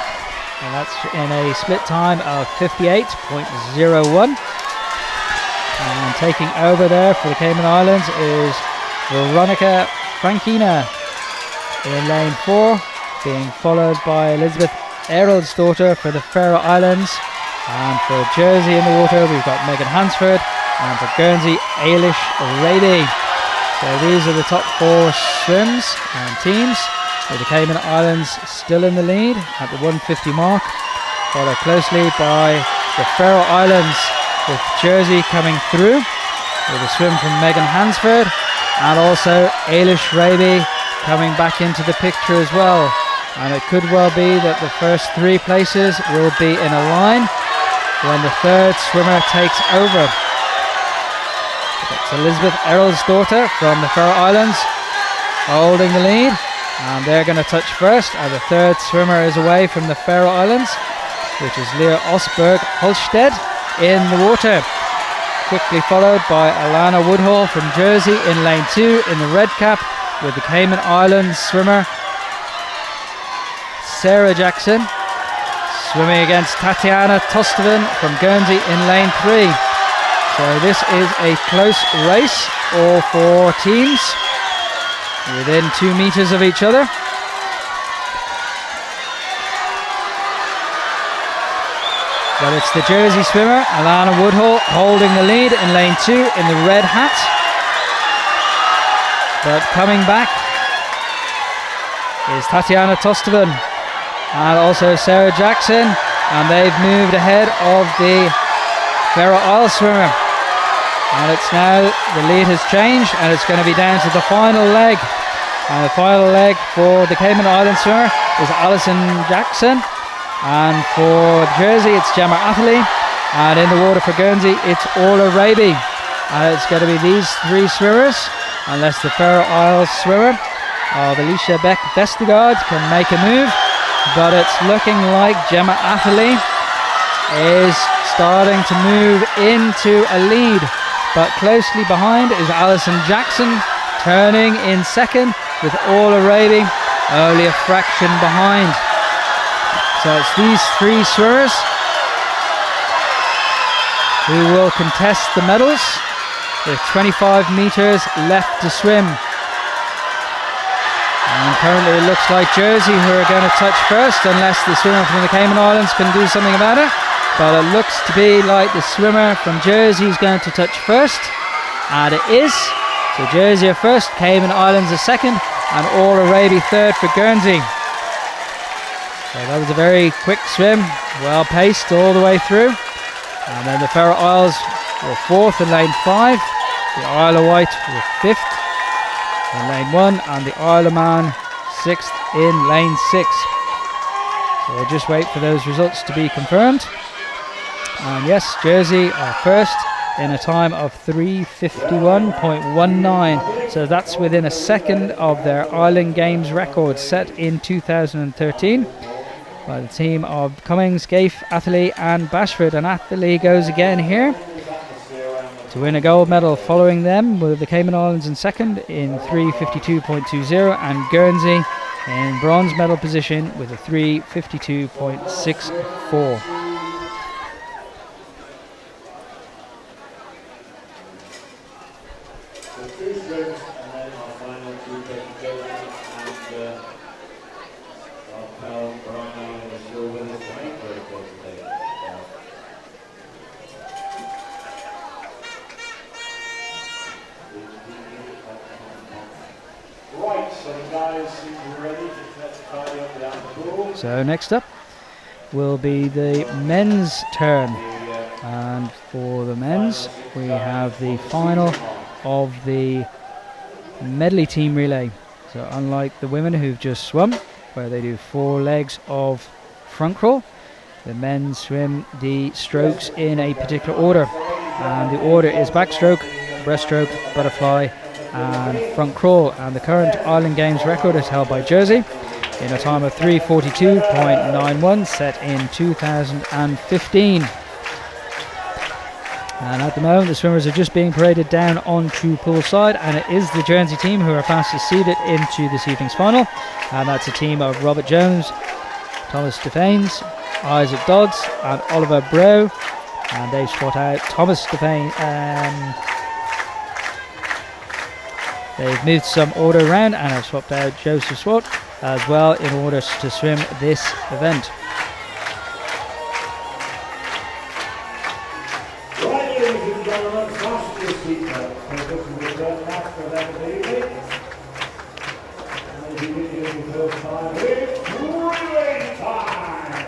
And that's in a split time of 58.01. And taking over there for the Cayman Islands is Veronica Frankina in lane 4, being followed by Elizabeth Eroldsdottir for the Faroe Islands. And for Jersey in the water, we've got Megan Hansford, and for Guernsey, Ailish Raby. So these are the top 4 swims and teams, with the Cayman Islands still in the lead at the 150 mark, followed closely by the Faroe Islands, with Jersey coming through with a swim from Megan Hansford, and also Ailish Raby coming back into the picture as well. And it could well be that the first 3 places will be in a line when the third swimmer takes over. It's Elizabeth Eroldsdottir from the Faroe Islands holding the lead. And they're going to touch first, and the third swimmer is away from the Faroe Islands, which is Leah Osberg Holsted in the water. Quickly followed by Alana Woodhall from Jersey in lane 2 in the red cap, with the Cayman Islands swimmer Sarah Jackson swimming against Tatiana Tostovan from Guernsey in lane 3. So this is a close race, all 4 teams within 2 meters of each other. But it's the Jersey swimmer, Alana Woodhall, holding the lead in lane 2 in the red hat. But coming back is Tatiana Tostovan and also Sarah Jackson, and they've moved ahead of the Faroe Isles swimmer. And it's now, the lead has changed, and it's going to be down to the final leg. And the final leg for the Cayman Islands swimmer is Alison Jackson. And for Jersey, it's Gemma Atherley. And in the water for Guernsey, it's Orla Raby. And it's going to be these 3 swimmers, unless the Faroe Isles swimmer of Alicia Beck Vestergaard can make a move. But it's looking like Gemma Atherley is starting to move into a lead. But closely behind is Alison Jackson, turning in second, with Orla Raby only a fraction behind. So it's these 3 swimmers who will contest the medals, with 25 meters left to swim. And currently it looks like Jersey who are going to touch first, unless the swimmer from the Cayman Islands can do something about it. But it looks to be like the swimmer from Jersey is going to touch first, and it is. So Jersey are first, Cayman Islands are second, and Orla Raby third for Guernsey. So that was a very quick swim, well paced all the way through. And then the Faroe Isles were 4th in lane 5, the Isle of Wight were 5th in lane 1, and the Isle of Man 6th in lane 6. So we'll just wait for those results to be confirmed. And yes, Jersey are first in a time of 3:51.19. So that's within a second of their Island Games record set in 2013 by the team of Cummings, Scaife, Atherley and Bashford. And Atherley goes again here. to win a gold medal. Following them were the Cayman Islands in second in 3:52.20 and Guernsey in bronze medal position with a 3:52.64. So next up will be the men's turn, and for the men's we have the final of the medley team relay. So unlike the women who've just swum, where they do 4 legs of front crawl, the men swim the strokes in a particular order, and the order is backstroke, breaststroke, butterfly and front crawl, and the current Island Games record is held by Jersey in a time of 3:42.91 set in 2015. And at the moment the swimmers are just being paraded down onto poolside, and it is the Jersey team who are fastest seeded into this evening's final, and that's a team of Robert Jones, Thomas Stefanes, Isaac Dodds and Oliver Brough, and they've swapped out Thomas Stefanes. They've moved some order around and have swapped out Joseph Swart as well in order to swim this event. Right, ladies and gentlemen, fasten your seatbelts. This is the first match for that evening. And as you begin the first time, it's relay time!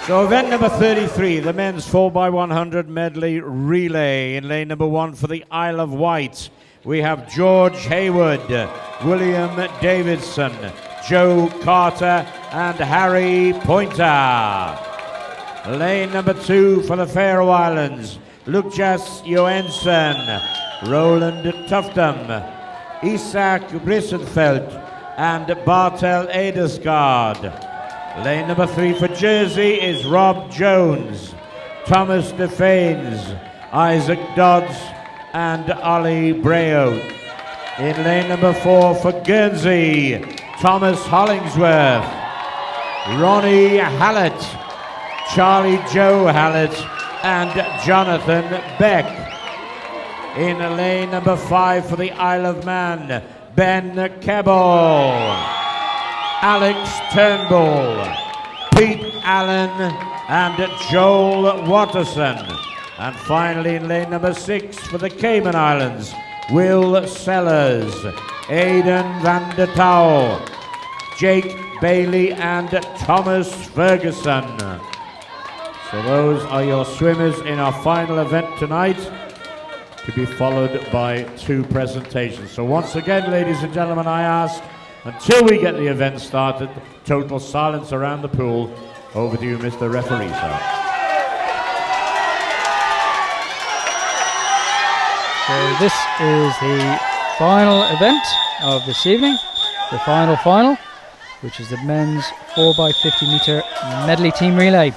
So event number 33, the men's 4x100 medley relay. In lane number 1 for the Isle of Wight, we have George Hayward, William Davidson, Joe Carter and Harry Pointer. Lane number 2 for the Faroe Islands, Lukas Johansson, Roland Tuftum, Isak Brissenfeld and Bartel Edesgaard. Lane number 3 for Jersey is Rob Jones, Thomas Stefanes, Isaac Dodds and Ollie Brough. In lane number 4 for Guernsey, Thomas Hollingsworth, Ronnie Hallett, Charlie Joe Hallett and Jonathan Beck. In lane number 5 for the Isle of Man, Ben Kebbell, Alex Turnbull, Pete Allen and Joel Watterson. And finally in lane number 6 for the Cayman Islands, Will Sellers, Aidan van der Touw, Jake Bailey and Thomas Ferguson. So those are your swimmers in our final event tonight, to be followed by 2 presentations. So once again, ladies and gentlemen, I ask, until we get the event started, total silence around the pool. Over to you, Mr. Referee, sir. So this is the final event of this evening, the final, which is the men's 4x50 metre medley team relay.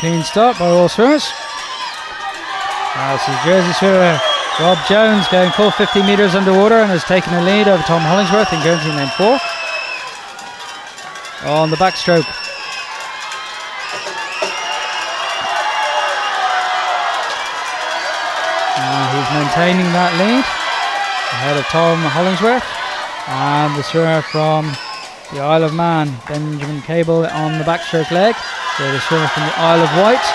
Clean start by all swimmers. This is Jersey swimmer Rob Jones going full 50 metres underwater and has taken a lead over Tom Hollingsworth in Guernsey in lane 4. On the backstroke, and he's maintaining that lead ahead of Tom Hollingsworth, and the swimmer from the Isle of Man, Benjamin Cable, on the backstroke leg. So the swimmer from the Isle of Wight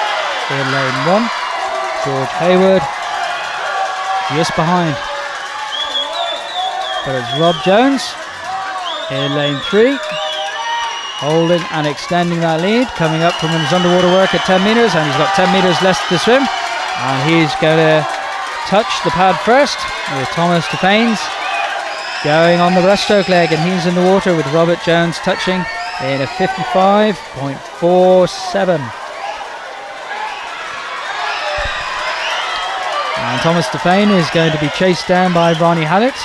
in lane 1, George Hayward, just behind. But it's Rob Jones in lane 3, holding and extending that lead, coming up from his underwater work at 10 metres, and he's got 10 metres left to swim. And he's going to touch the pad first with Thomas Stefanes going on the breaststroke leg, and he's in the water with Robert Jones touching in a 55.47. And Thomas Stefane is going to be chased down by Ronnie Hallett.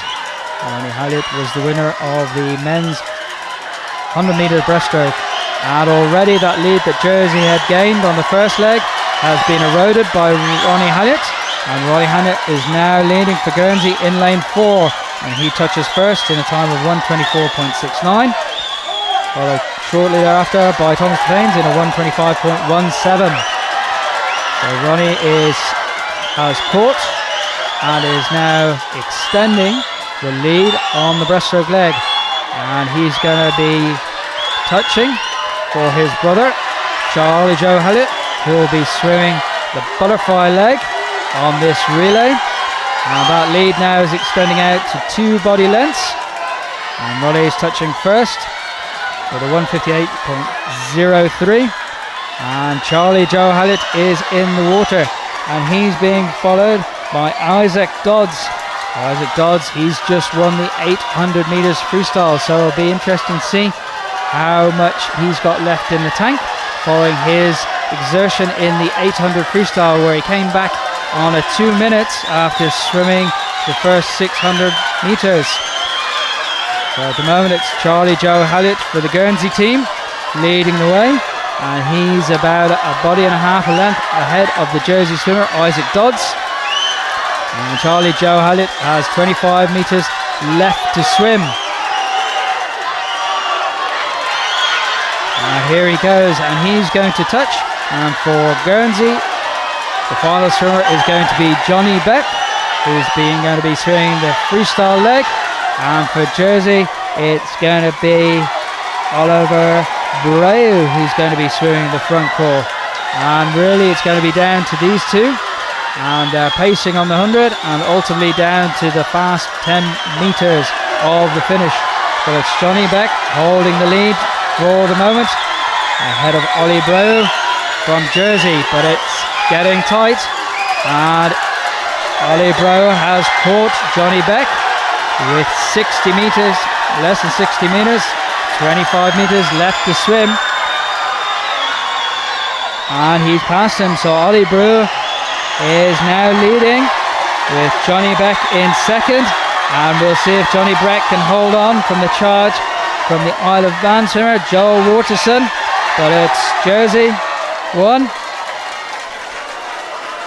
Ronnie Hallett was the winner of the men's 100-metre breaststroke. And already that lead that Jersey had gained on the first leg has been eroded by Ronnie Hallett. And Ronnie Hallett is now leading for Guernsey in lane 4. And he touches first in a time of 1:24.69. Followed shortly thereafter by Thomas Stefane in a 1:25.17. So Ronnie has caught and is now extending the lead on the breaststroke leg, and he's going to be touching for his brother Charlie Joe Hallett, who will be swimming the butterfly leg on this relay, and that lead now is extending out to 2 body lengths, and Ronnie is touching first with a 1:58.03, and Charlie Joe Hallett is in the water, and he's being followed by Isaac Dodds. Isaac Dodds, he's just won the 800 metres freestyle, so it'll be interesting to see how much he's got left in the tank following his exertion in the 800 freestyle, where he came back on a 2 minutes after swimming the first 600 metres. So at the moment it's Charlie Joe Hallett for the Guernsey team leading the way, and he's about a body and a half a length ahead of the Jersey swimmer Isaac Dodds. And Charlie Joe Hallett has 25 metres left to swim. And here he goes, and he's going to touch. And for Guernsey, the final swimmer is going to be Johnny Beck, who's going to be swimming the freestyle leg. And for Jersey, it's going to be Oliver Breu who's going to be swimming the front crawl. And really it's going to be down to these two, and pacing on the 100, and ultimately down to the fast 10 metres of the finish. So it's Johnny Beck holding the lead for the moment, ahead of Ollie Breu from Jersey, but it's getting tight, and Ollie Breu has caught Johnny Beck with 60 metres, less than 60 metres, 25 metres left to swim, and he's passed him. So Ollie Breu is now leading with Johnny Beck in second, and we'll see if Johnny Beck can hold on from the charge from the Isle of Man swimmer Joel Waterson. But it's Jersey 1,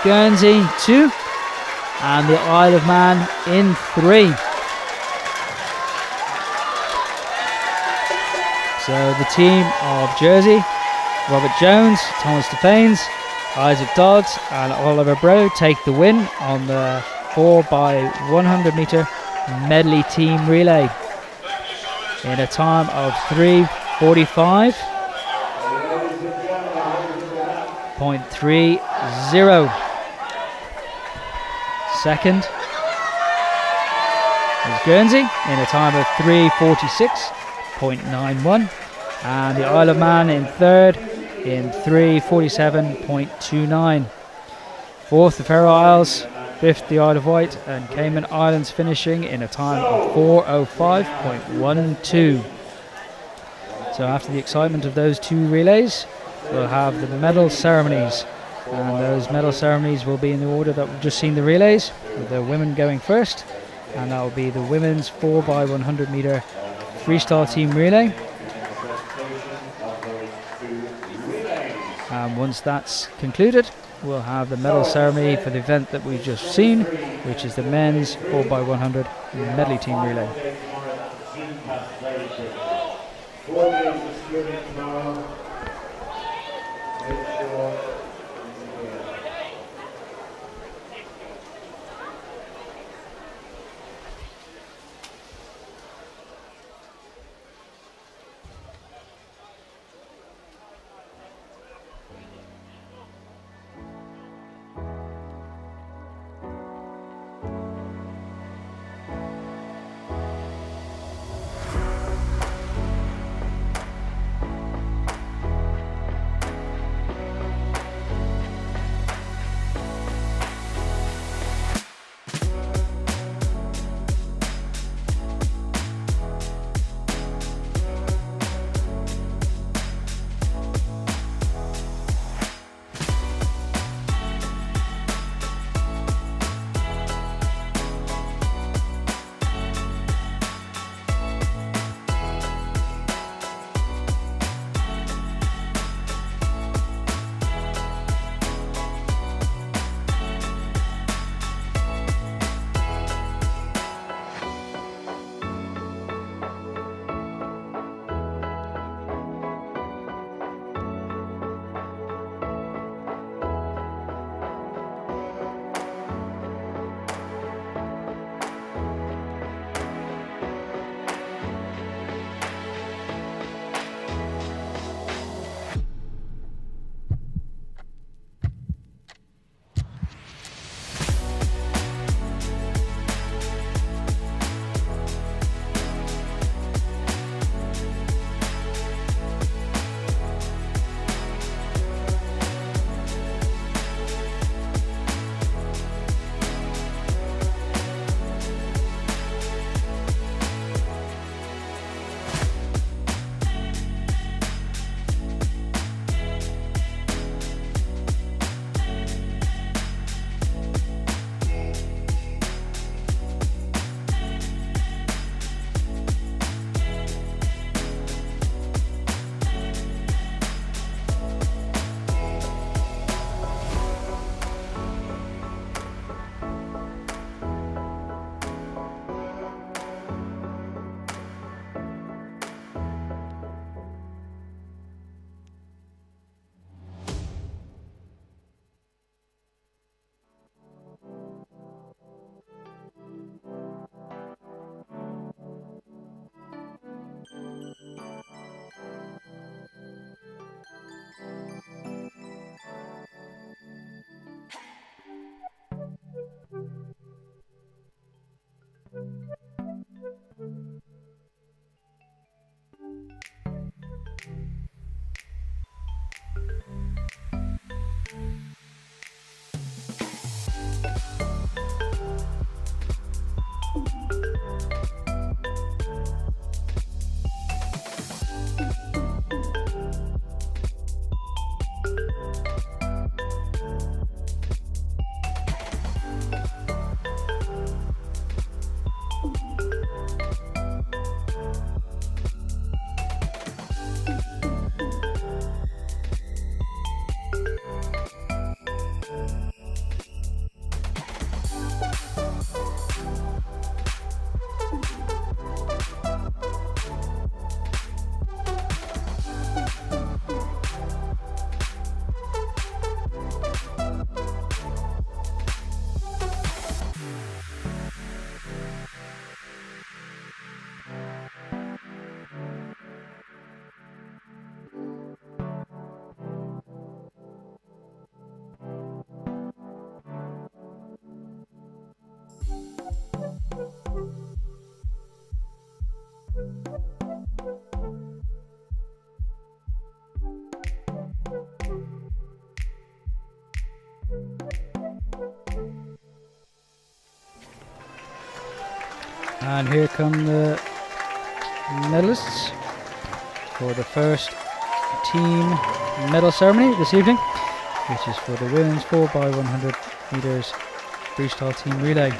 Guernsey 2, and the Isle of Man in 3. So the team of Jersey, Robert Jones, Thomas Stefane, Isaac Dodds and Oliver Breu take the win on the 4x100 metre medley team relay in a time of 3:45.30. Second is Guernsey in a time of 3:46.91, and the Isle of Man in third in 3:47.29. Fourth, the Faroe Isles. Fifth, the Isle of Wight and Cayman Islands, finishing in a time of 4:05.12. So after the excitement of those two relays, we'll have the medal ceremonies, and those medal ceremonies will be in the order that we've just seen the relays, with the women going first, and that will be the women's 4x100 metre freestyle team relay. And once that's concluded, we'll have the medal ceremony for the event that we've just seen, which is the men's 4x100 medley team relay. And here come the medalists for the first team medal ceremony this evening, which is for the women's 4x100 meters freestyle team relay.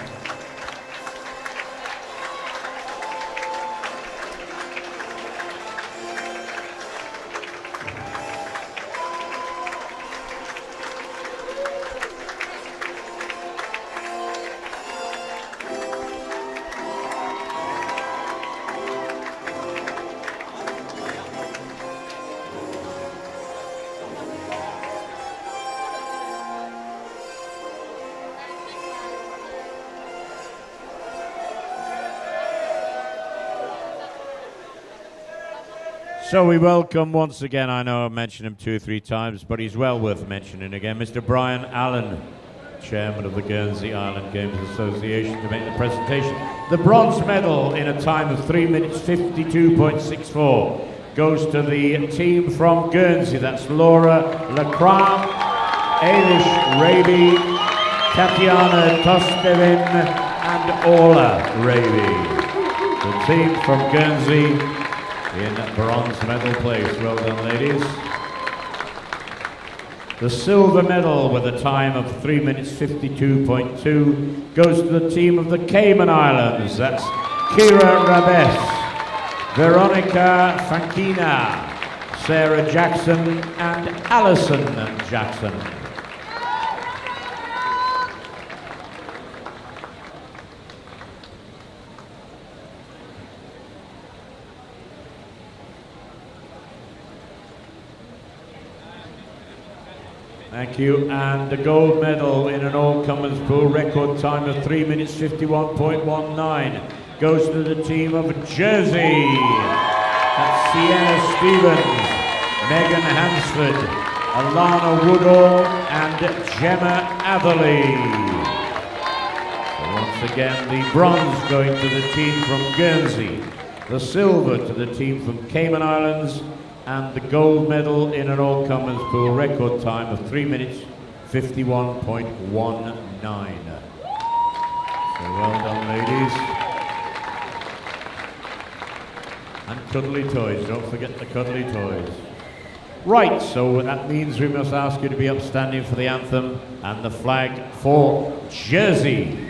So we welcome once again, I know I've mentioned him 2 or 3 times, but he's well worth mentioning again, Mr. Brian Allen, Chairman of the Guernsey Island Games Association, to make the presentation. The bronze medal in a time of 3 minutes 52.64 goes to the team from Guernsey. That's Laura Lacram, Eilish Raby, Tatiana Tostevin, and Orla Raby. The team from Guernsey in bronze medal place. Well done, ladies. The silver medal with a time of 3 minutes 52.2 goes to the team of the Cayman Islands. That's Kira Rabes, Veronica Fankina, Sarah Jackson, and Alison Jackson. Thank you. And the gold medal in an all-comers pool record time of 3 minutes 51.19 goes to the team of Jersey. That's Sienna Stevens, Megan Hansford, Alana Woodall, and Gemma Atherley. So once again, the bronze going to the team from Guernsey, the silver to the team from Cayman Islands, and the gold medal in an all-comers pool record time of 3 minutes 51.19. So well done, ladies. And cuddly toys, don't forget the cuddly toys. Right, so that means we must ask you to be upstanding for the anthem and the flag for Jersey.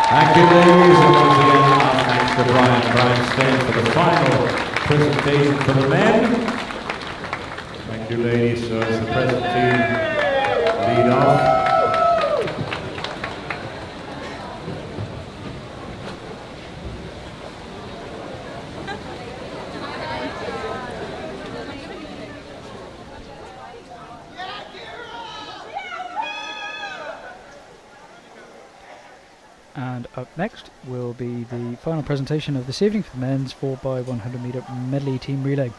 Thank you, ladies, and once again, our thanks to Brian Stein for the final presentation for the men. Thank you, ladies. So as the present team lead off. And up next will be the final presentation of this evening for the men's 4x100 meter medley team relay.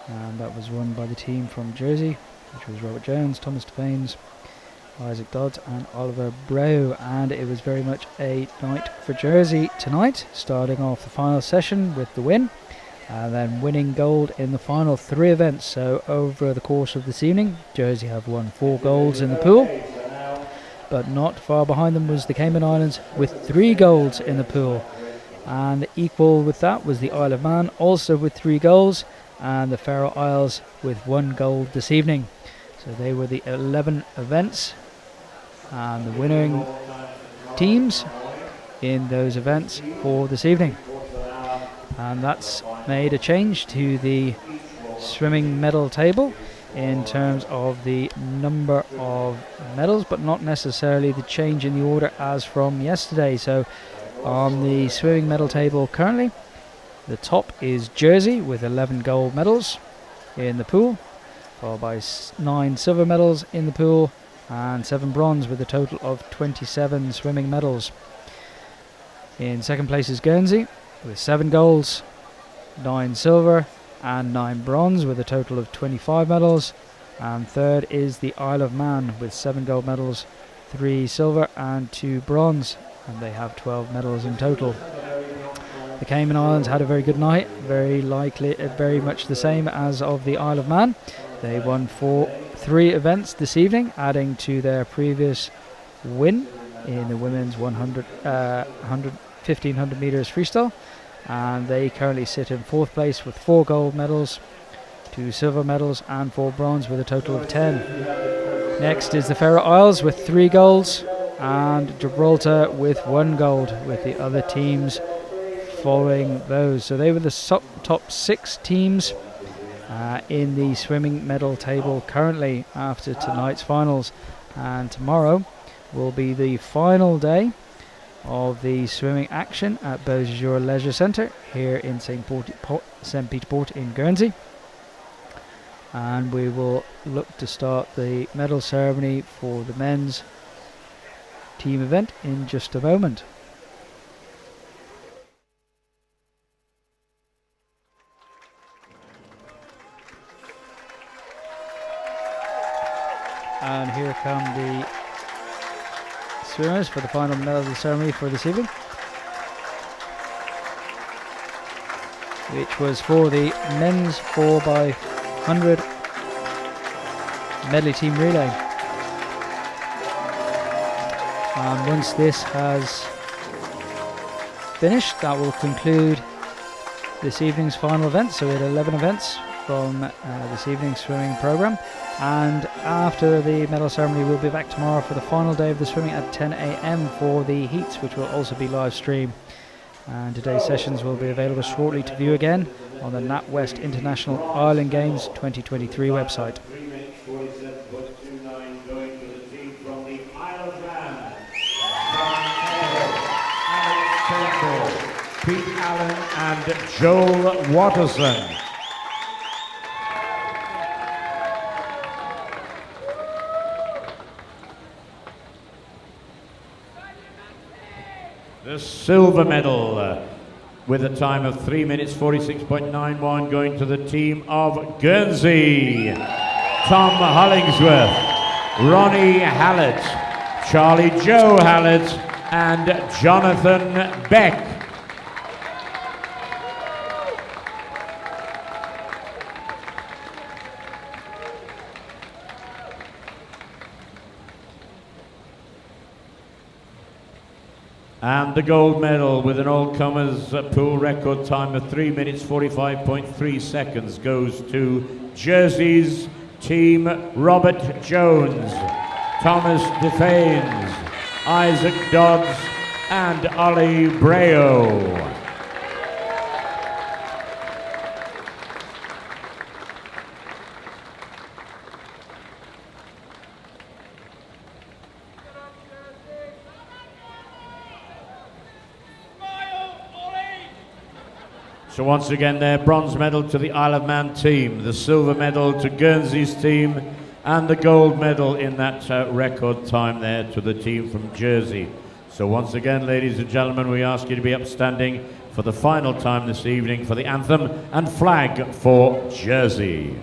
And that was won by the team from Jersey, which was Robert Jones, Thomas Defanes, Isaac Dodds and Oliver Brow. And it was very much a night for Jersey tonight, starting off the final session with the win and then winning gold in the final 3 events. So over the course of this evening, Jersey have won 4 golds in the pool. But not far behind them was the Cayman Islands with 3 golds in the pool. And equal with that was the Isle of Man, also with 3 golds. and the Faroe Isles with 1 gold this evening. So they were the 11 events, and the winning teams in those events for this evening. And that's made a change to the swimming medal table in terms of the number of medals, but not necessarily the change in the order as from yesterday. So on the swimming medal table currently, the top is Jersey with 11 gold medals in the pool, followed by 9 silver medals in the pool and 7 bronze, with a total of 27 swimming medals. In second place is Guernsey with 7 golds, 9 silver and 9 bronze, with a total of 25 medals. And third is the Isle of Man with 7 gold medals, 3 silver and 2 bronze, and they have 12 medals in total. The Cayman Islands had a very good night, very much the same as of the Isle of Man. They won 3 events this evening, adding to their previous win in the women's 1500 meters freestyle, and they currently sit in 4th place with 4 gold medals, 2 silver medals and 4 bronze, with a total of 10. Next is the Faroe Isles with 3 golds and Gibraltar with 1 gold, with the other teams following those. So they were the top 6 teams in the swimming medal table currently after tonight's finals, and tomorrow will be the final day of the swimming action at Beausejour Leisure Centre here in St. Peter Port in Guernsey, and we will look to start the medal ceremony for the men's team event in just a moment. And here come the swimmers for the final medal ceremony for this evening, which was for the men's 4x100 medley team relay. And once this has finished, that will conclude this evening's final event. So we had 11 events from this evening's swimming program, and after the medal ceremony we'll be back tomorrow for the final day of the swimming at 10 a.m. for the heats, which will also be live streamed. And today's sessions will be available shortly to view again on the NatWest International Island Games 2023 website. Pete Allen and Joel Watterson. The silver medal with a time of 3 minutes 46.91 going to the team of Guernsey. Tom Hollingsworth, Ronnie Hallett, Charlie Joe Hallett and Jonathan Beck. And the gold medal with an all-comers pool record time of 3 minutes 45.3 seconds goes to Jersey's team Robert Jones, Thomas Defanes, Isaac Dodds and Ollie Breo. So once again their bronze medal to the Isle of Man team, the silver medal to Guernsey's team, and the gold medal in that record time there to the team from Jersey. So once again, ladies and gentlemen, we ask you to be upstanding for the final time this evening for the anthem and flag for Jersey.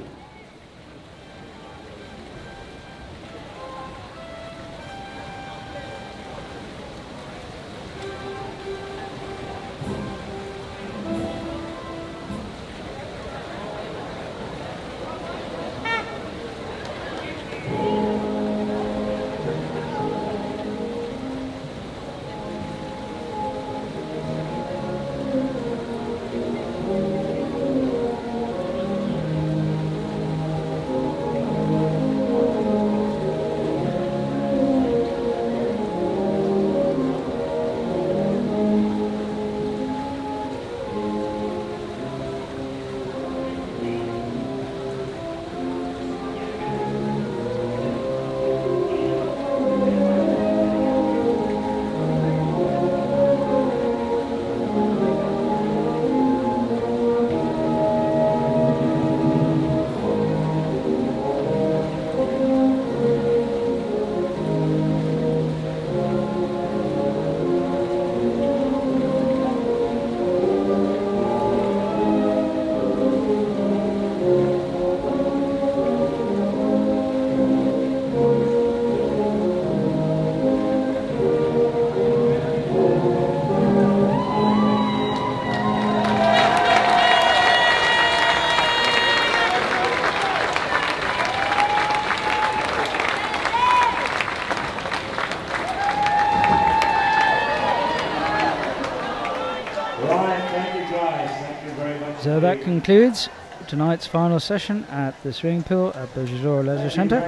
So that concludes tonight's final session at the swimming pool at Beausejour Leisure Centre.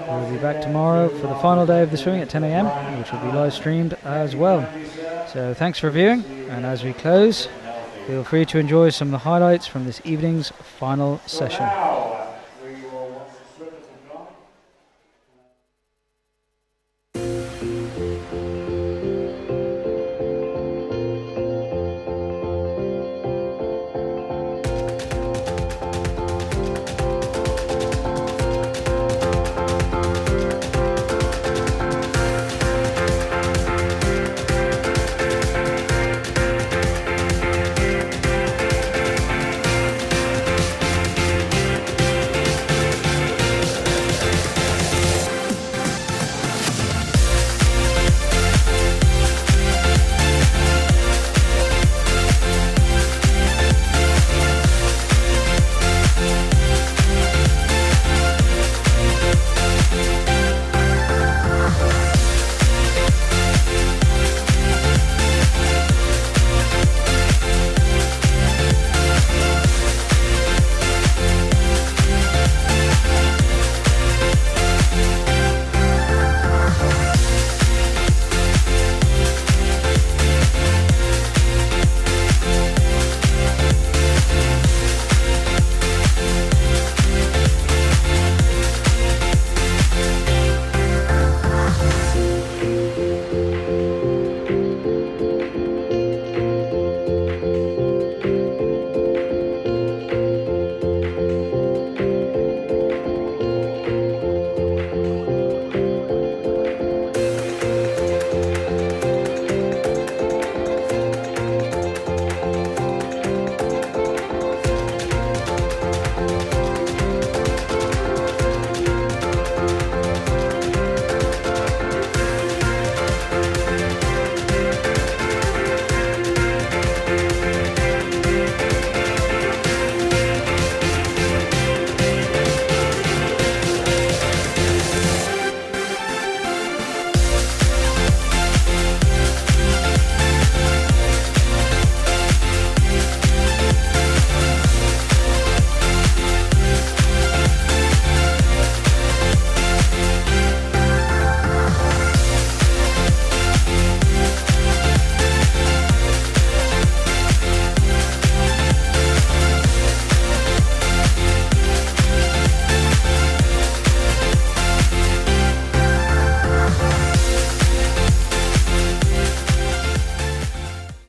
We'll be back tomorrow for the final day of the swimming at 10 a.m, which will be live streamed as well. So thanks for viewing, and as we close, feel free to enjoy some of the highlights from this evening's final session.